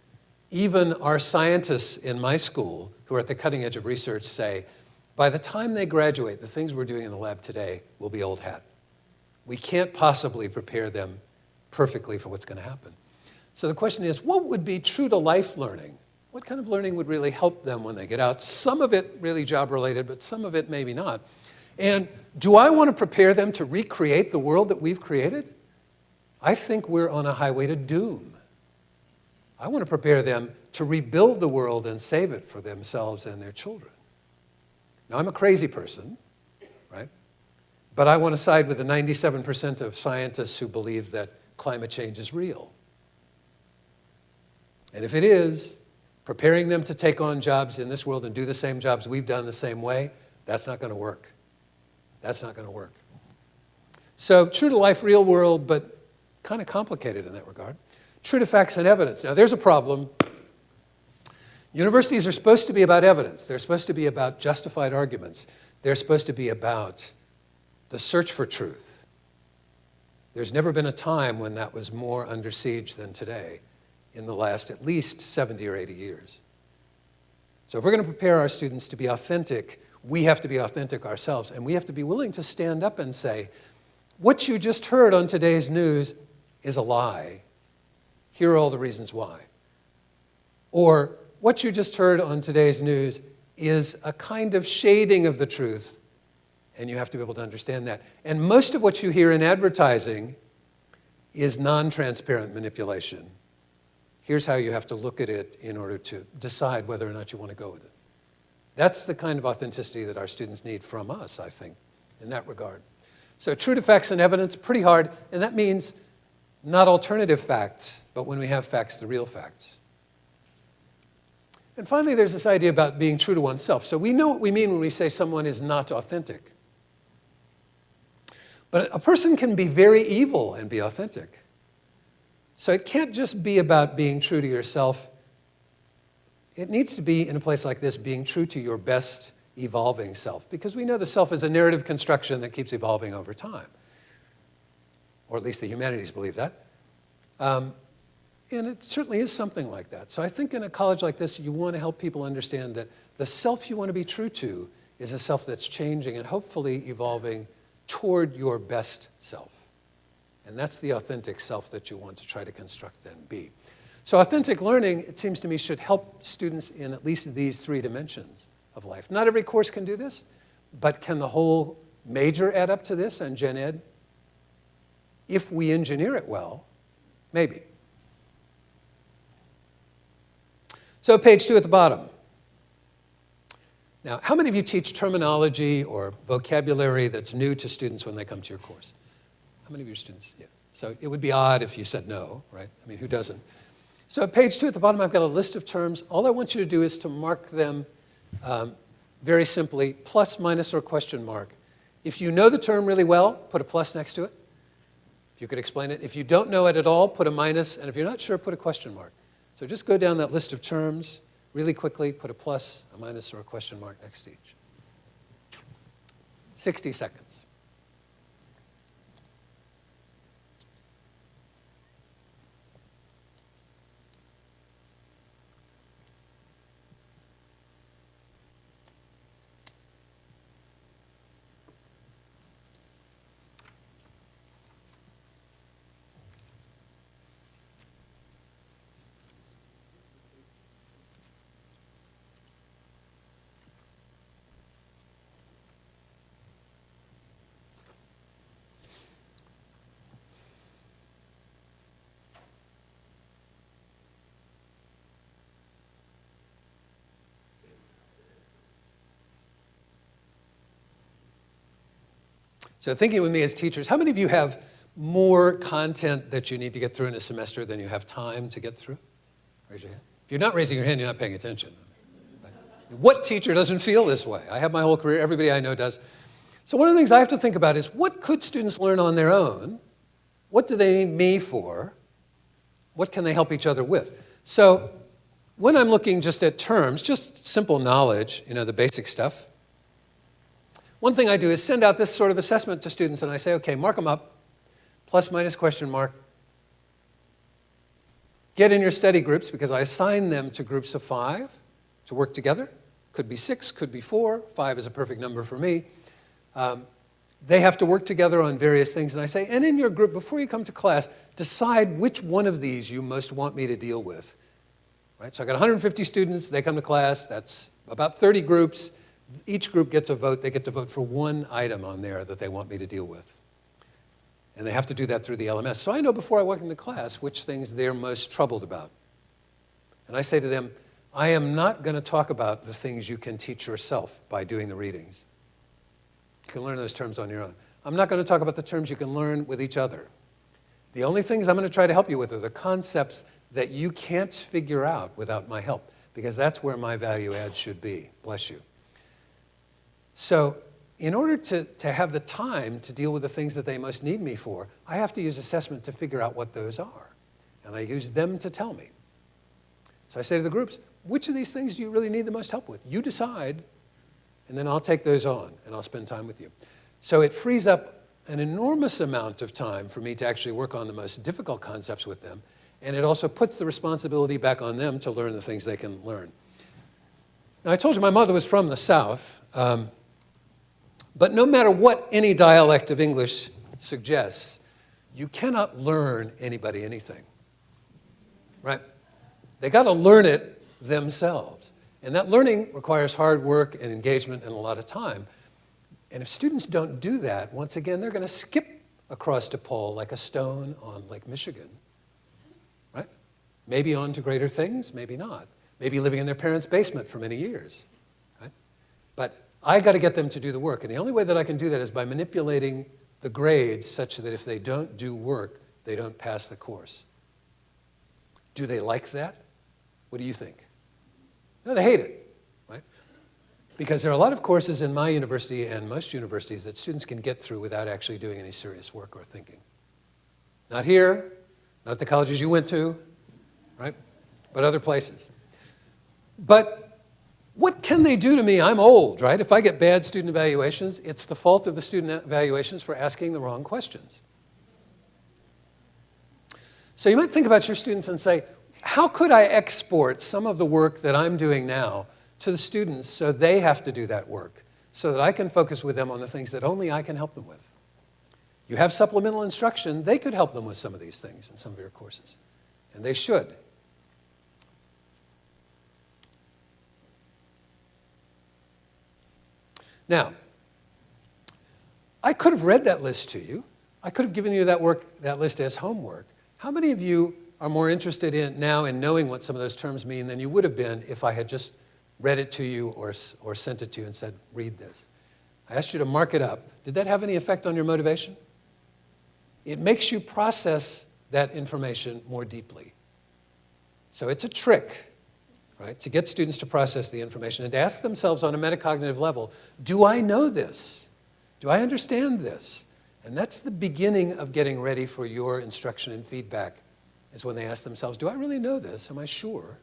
even our scientists in my school, who are at the cutting edge of research, say, by the time they graduate, the things we're doing in the lab today will be old hat. We can't possibly prepare them perfectly for what's going to happen. So the question is, what would be true to life learning? What kind of learning would really help them when they get out? Some of it really job related, but some of it maybe not. And do I want to prepare them to recreate the world that we've created? I think we're on a highway to doom. I want to prepare them to rebuild the world and save it for themselves and their children. Now, I'm a crazy person, right? But I want to side with the 97% of scientists who believe that climate change is real. And if it is, preparing them to take on jobs in this world and do the same jobs we've done the same way, that's not going to work. That's not going to work. So true to life, real world, but kind of complicated in that regard. True to facts and evidence. Now, there's a problem. Universities are supposed to be about evidence. They're supposed to be about justified arguments. They're supposed to be about the search for truth. There's never been a time when that was more under siege than today in the last at least 70 or 80 years. So if we're going to prepare our students to be authentic, we have to be authentic ourselves, and we have to be willing to stand up and say, what you just heard on today's news is a lie. Here are all the reasons why. Or what you just heard on today's news is a kind of shading of the truth, and you have to be able to understand that. And most of what you hear in advertising is non-transparent manipulation. Here's how you have to look at it in order to decide whether or not you want to go with it. That's the kind of authenticity that our students need from us, I think, in that regard. So true to facts and evidence, pretty hard, and that means not alternative facts, but when we have facts, the real facts. And finally, there's this idea about being true to oneself. So we know what we mean when we say someone is not authentic. But a person can be very evil and be authentic. So it can't just be about being true to yourself. It needs to be, in a place like this, being true to your best evolving self, because we know the self is a narrative construction that keeps evolving over time. Or at least the humanities believe that. And it certainly is something like that. So I think in a college like this, you want to help people understand that the self you want to be true to is a self that's changing and hopefully evolving toward your best self. And that's the authentic self that you want to try to construct and be. So authentic learning, it seems to me, should help students in at least these three dimensions of life. Not every course can do this, but can the whole major add up to this and gen ed? If we engineer it well, maybe. So page 2 at the bottom. Now, how many of you teach terminology or vocabulary that's new to students when they come to your course? How many of your students? Yeah. So it would be odd if you said no, right? I mean, who doesn't? So at page 2 at the bottom, I've got a list of terms. All I want you to do is to mark them very simply, plus, minus, or question mark. If you know the term really well, put a plus next to it. If you could explain it. If you don't know it at all, put a minus. And if you're not sure, put a question mark. So just go down that list of terms really quickly, put a plus, a minus, or a question mark next to each. 60 seconds. So thinking with me as teachers, how many of you have more content that you need to get through in a semester than you have time to get through? Raise your hand. If you're not raising your hand, you're not paying attention. What teacher doesn't feel this way? I have my whole career, everybody I know does. So one of the things I have to think about is, what could students learn on their own? What do they need me for? What can they help each other with? So when I'm looking just at terms, just simple knowledge, the basic stuff, one thing I do is send out this sort of assessment to students, and I say, okay, mark them up, plus, minus, question mark. Get in your study groups, because I assign them to groups of 5 to work together. Could be 6, could be 4. 5 is a perfect number for me. They have to work together on various things, and I say, and in your group, before you come to class, decide which one of these you most want me to deal with. Right? So I got 150 students, they come to class, that's about 30 groups. Each group gets a vote. They get to vote for one item on there that they want me to deal with. And they have to do that through the LMS. So I know before I walk into class which things they're most troubled about. And I say to them, I am not going to talk about the things you can teach yourself by doing the readings. You can learn those terms on your own. I'm not going to talk about the terms you can learn with each other. The only things I'm going to try to help you with are the concepts that you can't figure out without my help, because that's where my value add should be. Bless you. So in order to have the time to deal with the things that they most need me for, I have to use assessment to figure out what those are. And I use them to tell me. So I say to the groups, which of these things do you really need the most help with? You decide, and then I'll take those on, and I'll spend time with you. So it frees up an enormous amount of time for me to actually work on the most difficult concepts with them, and it also puts the responsibility back on them to learn the things they can learn. Now, I told you my mother was from the South, but no matter what any dialect of English suggests, you cannot learn anybody anything, right? They got to learn it themselves. And that learning requires hard work and engagement and a lot of time. And if students don't do that, once again, they're going to skip across DePaul like a stone on Lake Michigan, right? Maybe on to greater things, maybe not. Maybe living in their parents' basement for many years, right? But I got to get them to do the work. And the only way that I can do that is by manipulating the grades such that if they don't do work, they don't pass the course. Do they like that? What do you think? No, they hate it, right? Because there are a lot of courses in my university and most universities that students can get through without actually doing any serious work or thinking. Not here, not at the colleges you went to, right? But other places. But what can they do to me? I'm old, right? If I get bad student evaluations, it's the fault of the student evaluations for asking the wrong questions. So you might think about your students and say, how could I export some of the work that I'm doing now to the students so they have to do that work, so that I can focus with them on the things that only I can help them with? You have supplemental instruction. They could help them with some of these things in some of your courses, and they should. Now, I could have read that list to you. I could have given you that list as homework. How many of you are more interested in knowing what some of those terms mean than you would have been if I had just read it to you or sent it to you and said, read this? I asked you to mark it up. Did that have any effect on your motivation? It makes you process that information more deeply. So it's a trick, right, to get students to process the information and to ask themselves on a metacognitive level, do I know this? Do I understand this? And that's the beginning of getting ready for your instruction and feedback, is when they ask themselves, do I really know this? Am I sure?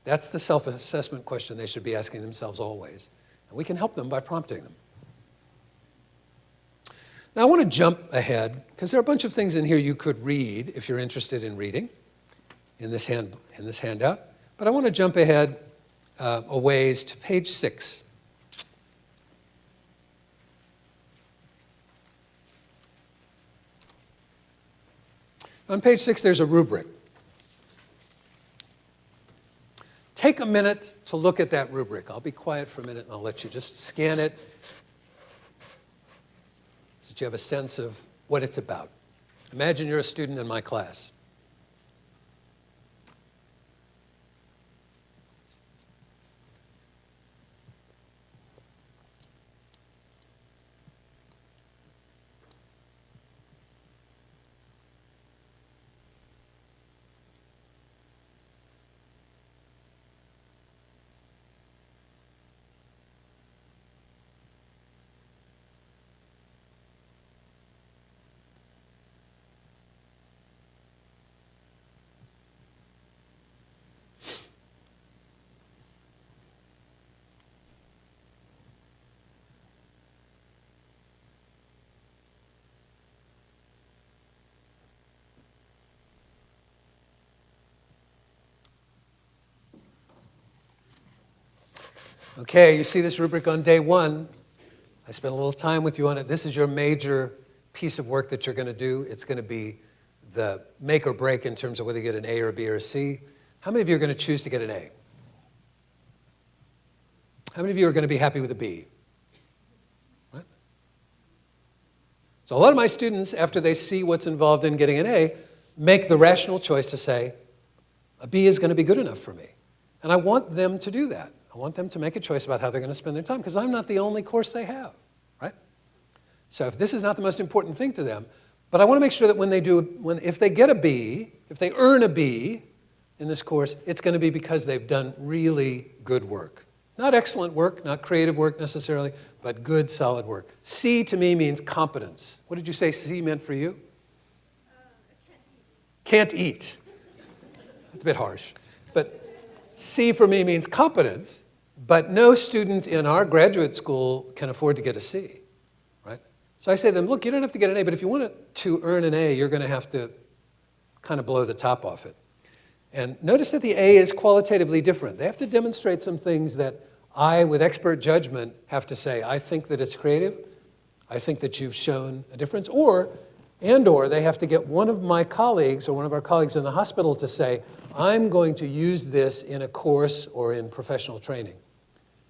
That's the self-assessment question they should be asking themselves always. And we can help them by prompting them. Now I want to jump ahead, because there are a bunch of things in here you could read if you're interested in reading in this handout. But I want to jump ahead a ways to page 6. On page 6, there's a rubric. Take a minute to look at that rubric. I'll be quiet for a minute and I'll let you just scan it so that you have a sense of what it's about. Imagine you're a student in my class. Okay, you see this rubric on day 1. I spent a little time with you on it. This is your major piece of work that you're going to do. It's going to be the make or break in terms of whether you get an A or a B or a C. How many of you are going to choose to get an A? How many of you are going to be happy with a B? Right? So a lot of my students, after they see what's involved in getting an A, make the rational choice to say, a B is going to be good enough for me. And I want them to do that. I want them to make a choice about how they're going to spend their time, because I'm not the only course they have, right? So if this is not the most important thing to them, but I want to make sure that if they get a B, if they earn a B in this course, it's going to be because they've done really good work. Not excellent work, not creative work necessarily, but good, solid work. C to me means competence. What did you say C meant for you? Can't eat. That's a bit harsh. But C for me means competence, but no student in our graduate school can afford to get a C, right? So I say to them, look, you don't have to get an A, but if you want to earn an A, you're going to have to kind of blow the top off it. And notice that the A is qualitatively different. They have to demonstrate some things that I, with expert judgment, have to say, I think that it's creative, I think that you've shown a difference, or they have to get one of my colleagues or one of our colleagues in the hospital to say, I'm going to use this in a course or in professional training.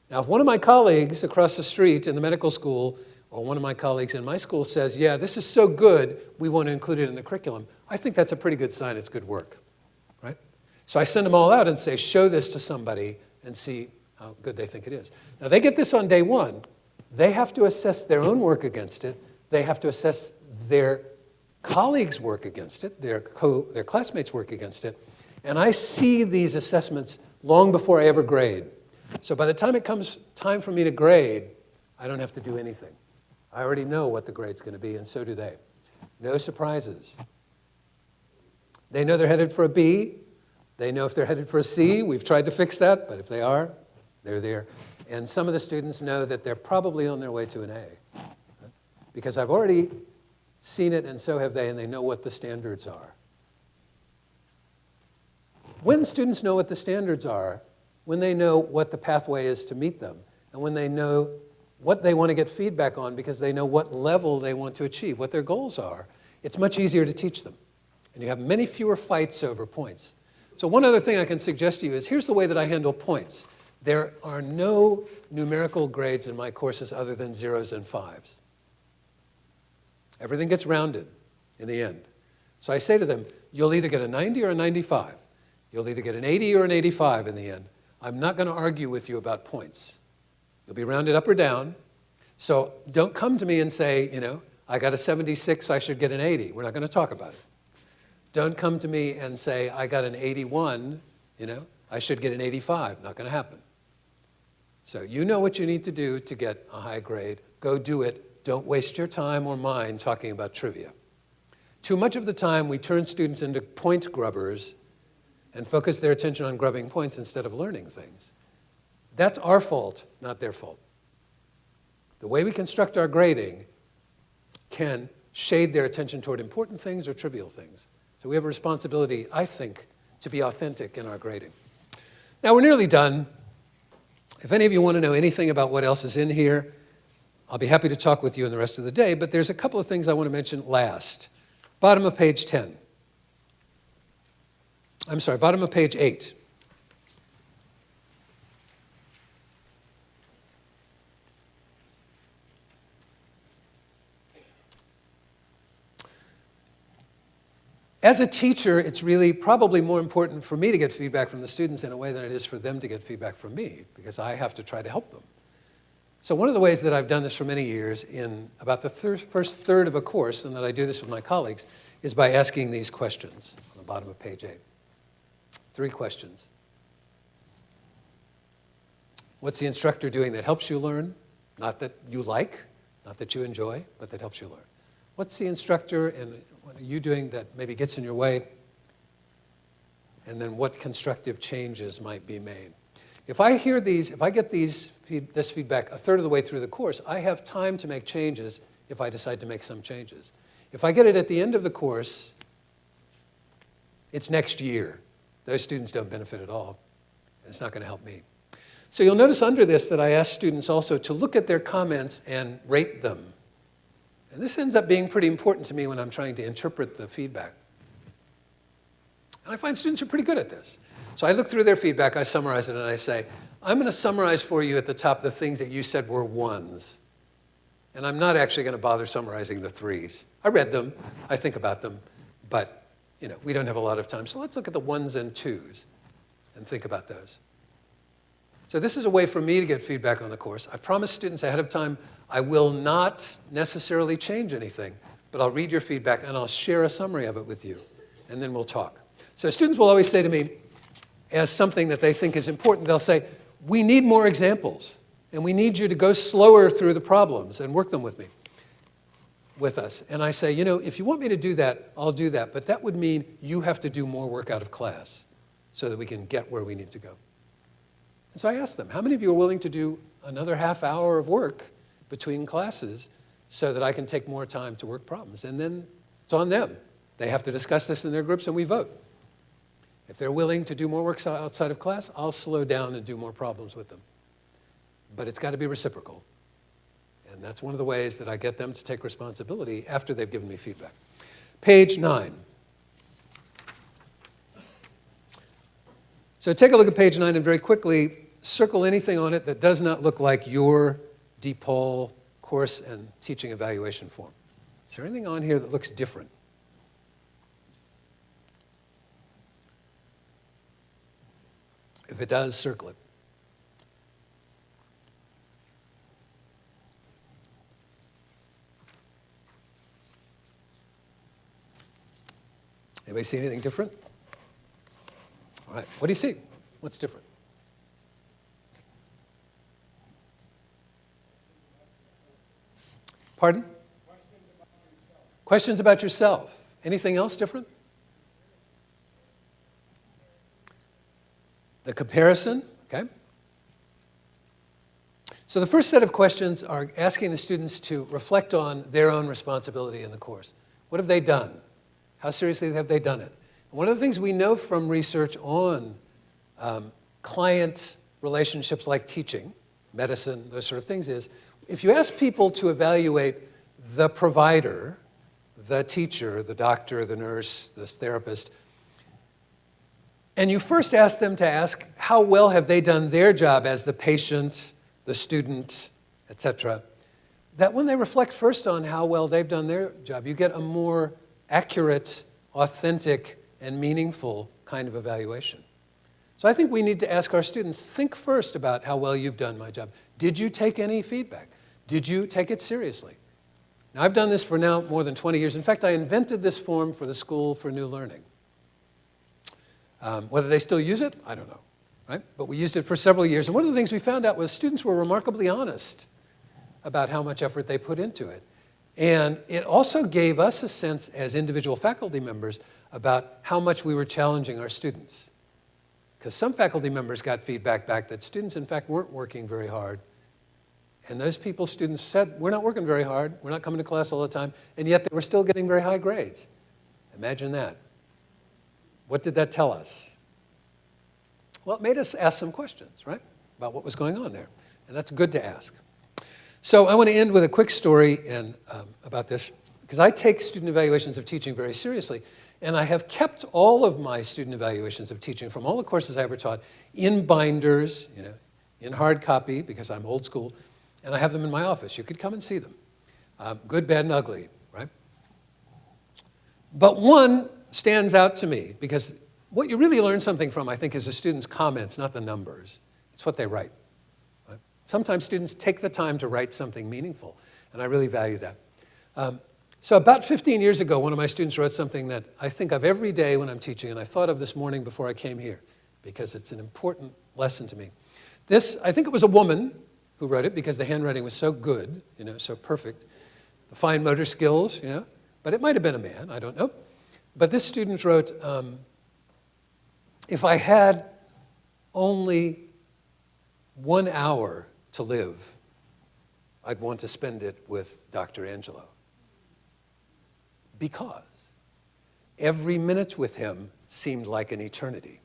Now, if one of my colleagues across the street in the medical school or one of my colleagues in my school says, yeah, this is so good, we want to include it in the curriculum, I think that's a pretty good sign it's good work, right? So I send them all out and say, show this to somebody and see how good they think it is. Now, they get this on day one. They have to assess their own work against it. They have to assess their colleagues' work against it, their classmates' work against it. And I see these assessments long before I ever grade. So by the time it comes time for me to grade, I don't have to do anything. I already know what the grade's going to be, and so do they. No surprises. They know they're headed for a B. They know if they're headed for a C. We've tried to fix that, but if they are, they're there. And some of the students know that they're probably on their way to an A. Because I've already seen it, and so have they, and they know what the standards are. When students know what the standards are, when they know what the pathway is to meet them, and when they know what they want to get feedback on because they know what level they want to achieve, what their goals are, it's much easier to teach them. And you have many fewer fights over points. So one other thing I can suggest to you is, here's the way that I handle points. There are no numerical grades in my courses other than 0s and 5s. Everything gets rounded in the end. So I say to them, you'll either get a 90 or a 95. You'll either get an 80 or an 85 in the end. I'm not going to argue with you about points. You'll be rounded up or down. So don't come to me and say, I got a 76, I should get an 80. We're not going to talk about it. Don't come to me and say, I got an 81, I should get an 85. Not going to happen. So you know what you need to do to get a high grade. Go do it. Don't waste your time or mine talking about trivia. Too much of the time, we turn students into point grubbers and focus their attention on grubbing points instead of learning things. That's our fault, not their fault. The way we construct our grading can shade their attention toward important things or trivial things. So we have a responsibility, I think, to be authentic in our grading. Now, we're nearly done. If any of you want to know anything about what else is in here, I'll be happy to talk with you in the rest of the day, but there's a couple of things I want to mention last. Bottom of page 10. I'm sorry, bottom of page 8. As a teacher, it's really probably more important for me to get feedback from the students in a way than it is for them to get feedback from me, because I have to try to help them. So one of the ways that I've done this for many years in about the first third of a course, and that I do this with my colleagues, is by asking these questions on the bottom of page 8. 3 questions. What's the instructor doing that helps you learn? Not that you like, not that you enjoy, but that helps you learn. What's the instructor and what are you doing that maybe gets in your way? And then what constructive changes might be made? If I hear these, if I get this feedback a third of the way through the course, I have time to make changes if I decide to make some changes. If I get it at the end of the course, it's next year. Those students don't benefit at all, and it's not going to help me. So you'll notice under this that I ask students also to look at their comments and rate them. And this ends up being pretty important to me when I'm trying to interpret the feedback. And I find students are pretty good at this. So I look through their feedback, I summarize it, and I say, I'm going to summarize for you at the top the things that you said were 1s. And I'm not actually going to bother summarizing the 3s. I read them, I think about them, but we don't have a lot of time. So let's look at the 1s and 2s and think about those. So this is a way for me to get feedback on the course. I promise students ahead of time I will not necessarily change anything, but I'll read your feedback and I'll share a summary of it with you, and then we'll talk. So students will always say to me, as something that they think is important, they'll say, we need more examples, and we need you to go slower through the problems and work them with us. And I say, if you want me to do that, I'll do that, but that would mean you have to do more work out of class so that we can get where we need to go. And so I asked them, how many of you are willing to do another half hour of work between classes so that I can take more time to work problems? And then it's on them. They have to discuss this in their groups, and we vote. If they're willing to do more work outside of class, I'll slow down and do more problems with them. But it's got to be reciprocal. And that's one of the ways that I get them to take responsibility after they've given me feedback. Page 9. So take a look at page 9 and very quickly circle anything on it that does not look like your DePaul course and teaching evaluation form. Is there anything on here that looks different? If it does, circle it. Anybody see anything different? All right, what do you see? What's different? Pardon? Questions about yourself. Anything else different? The comparison, okay. So the first set of questions are asking the students to reflect on their own responsibility in the course. What have they done? How seriously have they done it? And one of the things we know from research on client relationships like teaching, medicine, those sort of things is, if you ask people to evaluate the provider, the teacher, the doctor, the nurse, the therapist, and you first ask them to ask how well have they done their job as the patient, the student, etc., that when they reflect first on how well they've done their job, you get a more accurate, authentic, and meaningful kind of evaluation. So I think we need to ask our students, think first about how well you've done my job. Did you take any feedback? Did you take it seriously? Now, I've done this for now more than 20 years. In fact, I invented this form for the School for New Learning. Whether they still use it, I don't know, right? But we used it for several years. And one of the things we found out was students were remarkably honest about how much effort they put into it. And it also gave us a sense as individual faculty members about how much we were challenging our students. Because some faculty members got feedback back that students, in fact, weren't working very hard. And those people, students said, we're not working very hard, we're not coming to class all the time, and yet they were still getting very high grades. Imagine that. What did that tell us? Well, it made us ask some questions, right, about what was going on there. And that's good to ask. So I want to end with a quick story about this, because I take student evaluations of teaching very seriously. And I have kept all of my student evaluations of teaching from all the courses I ever taught in binders, in hard copy, because I'm old school, and I have them in my office. You could come and see them. Good, bad, and ugly, right? But one stands out to me, because what you really learn something from, I think, is the students' comments, not the numbers. It's what they write. Right? Sometimes students take the time to write something meaningful, and I really value that. So about 15 years ago, one of my students wrote something that I think of every day when I'm teaching, and I thought of this morning before I came here, because it's an important lesson to me. This, I think it was a woman who wrote it, because the handwriting was so good, so perfect. The fine motor skills, but it might have been a man, I don't know. But this student wrote, if I had only 1 hour to live, I'd want to spend it with Dr. Angelo. Because every minute with him seemed like an eternity.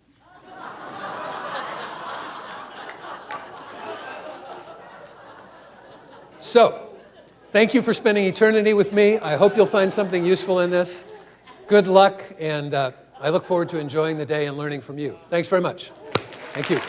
So, thank you for spending eternity with me. I hope you'll find something useful in this. Good luck, and I look forward to enjoying the day and learning from you. Thanks very much. Thank you.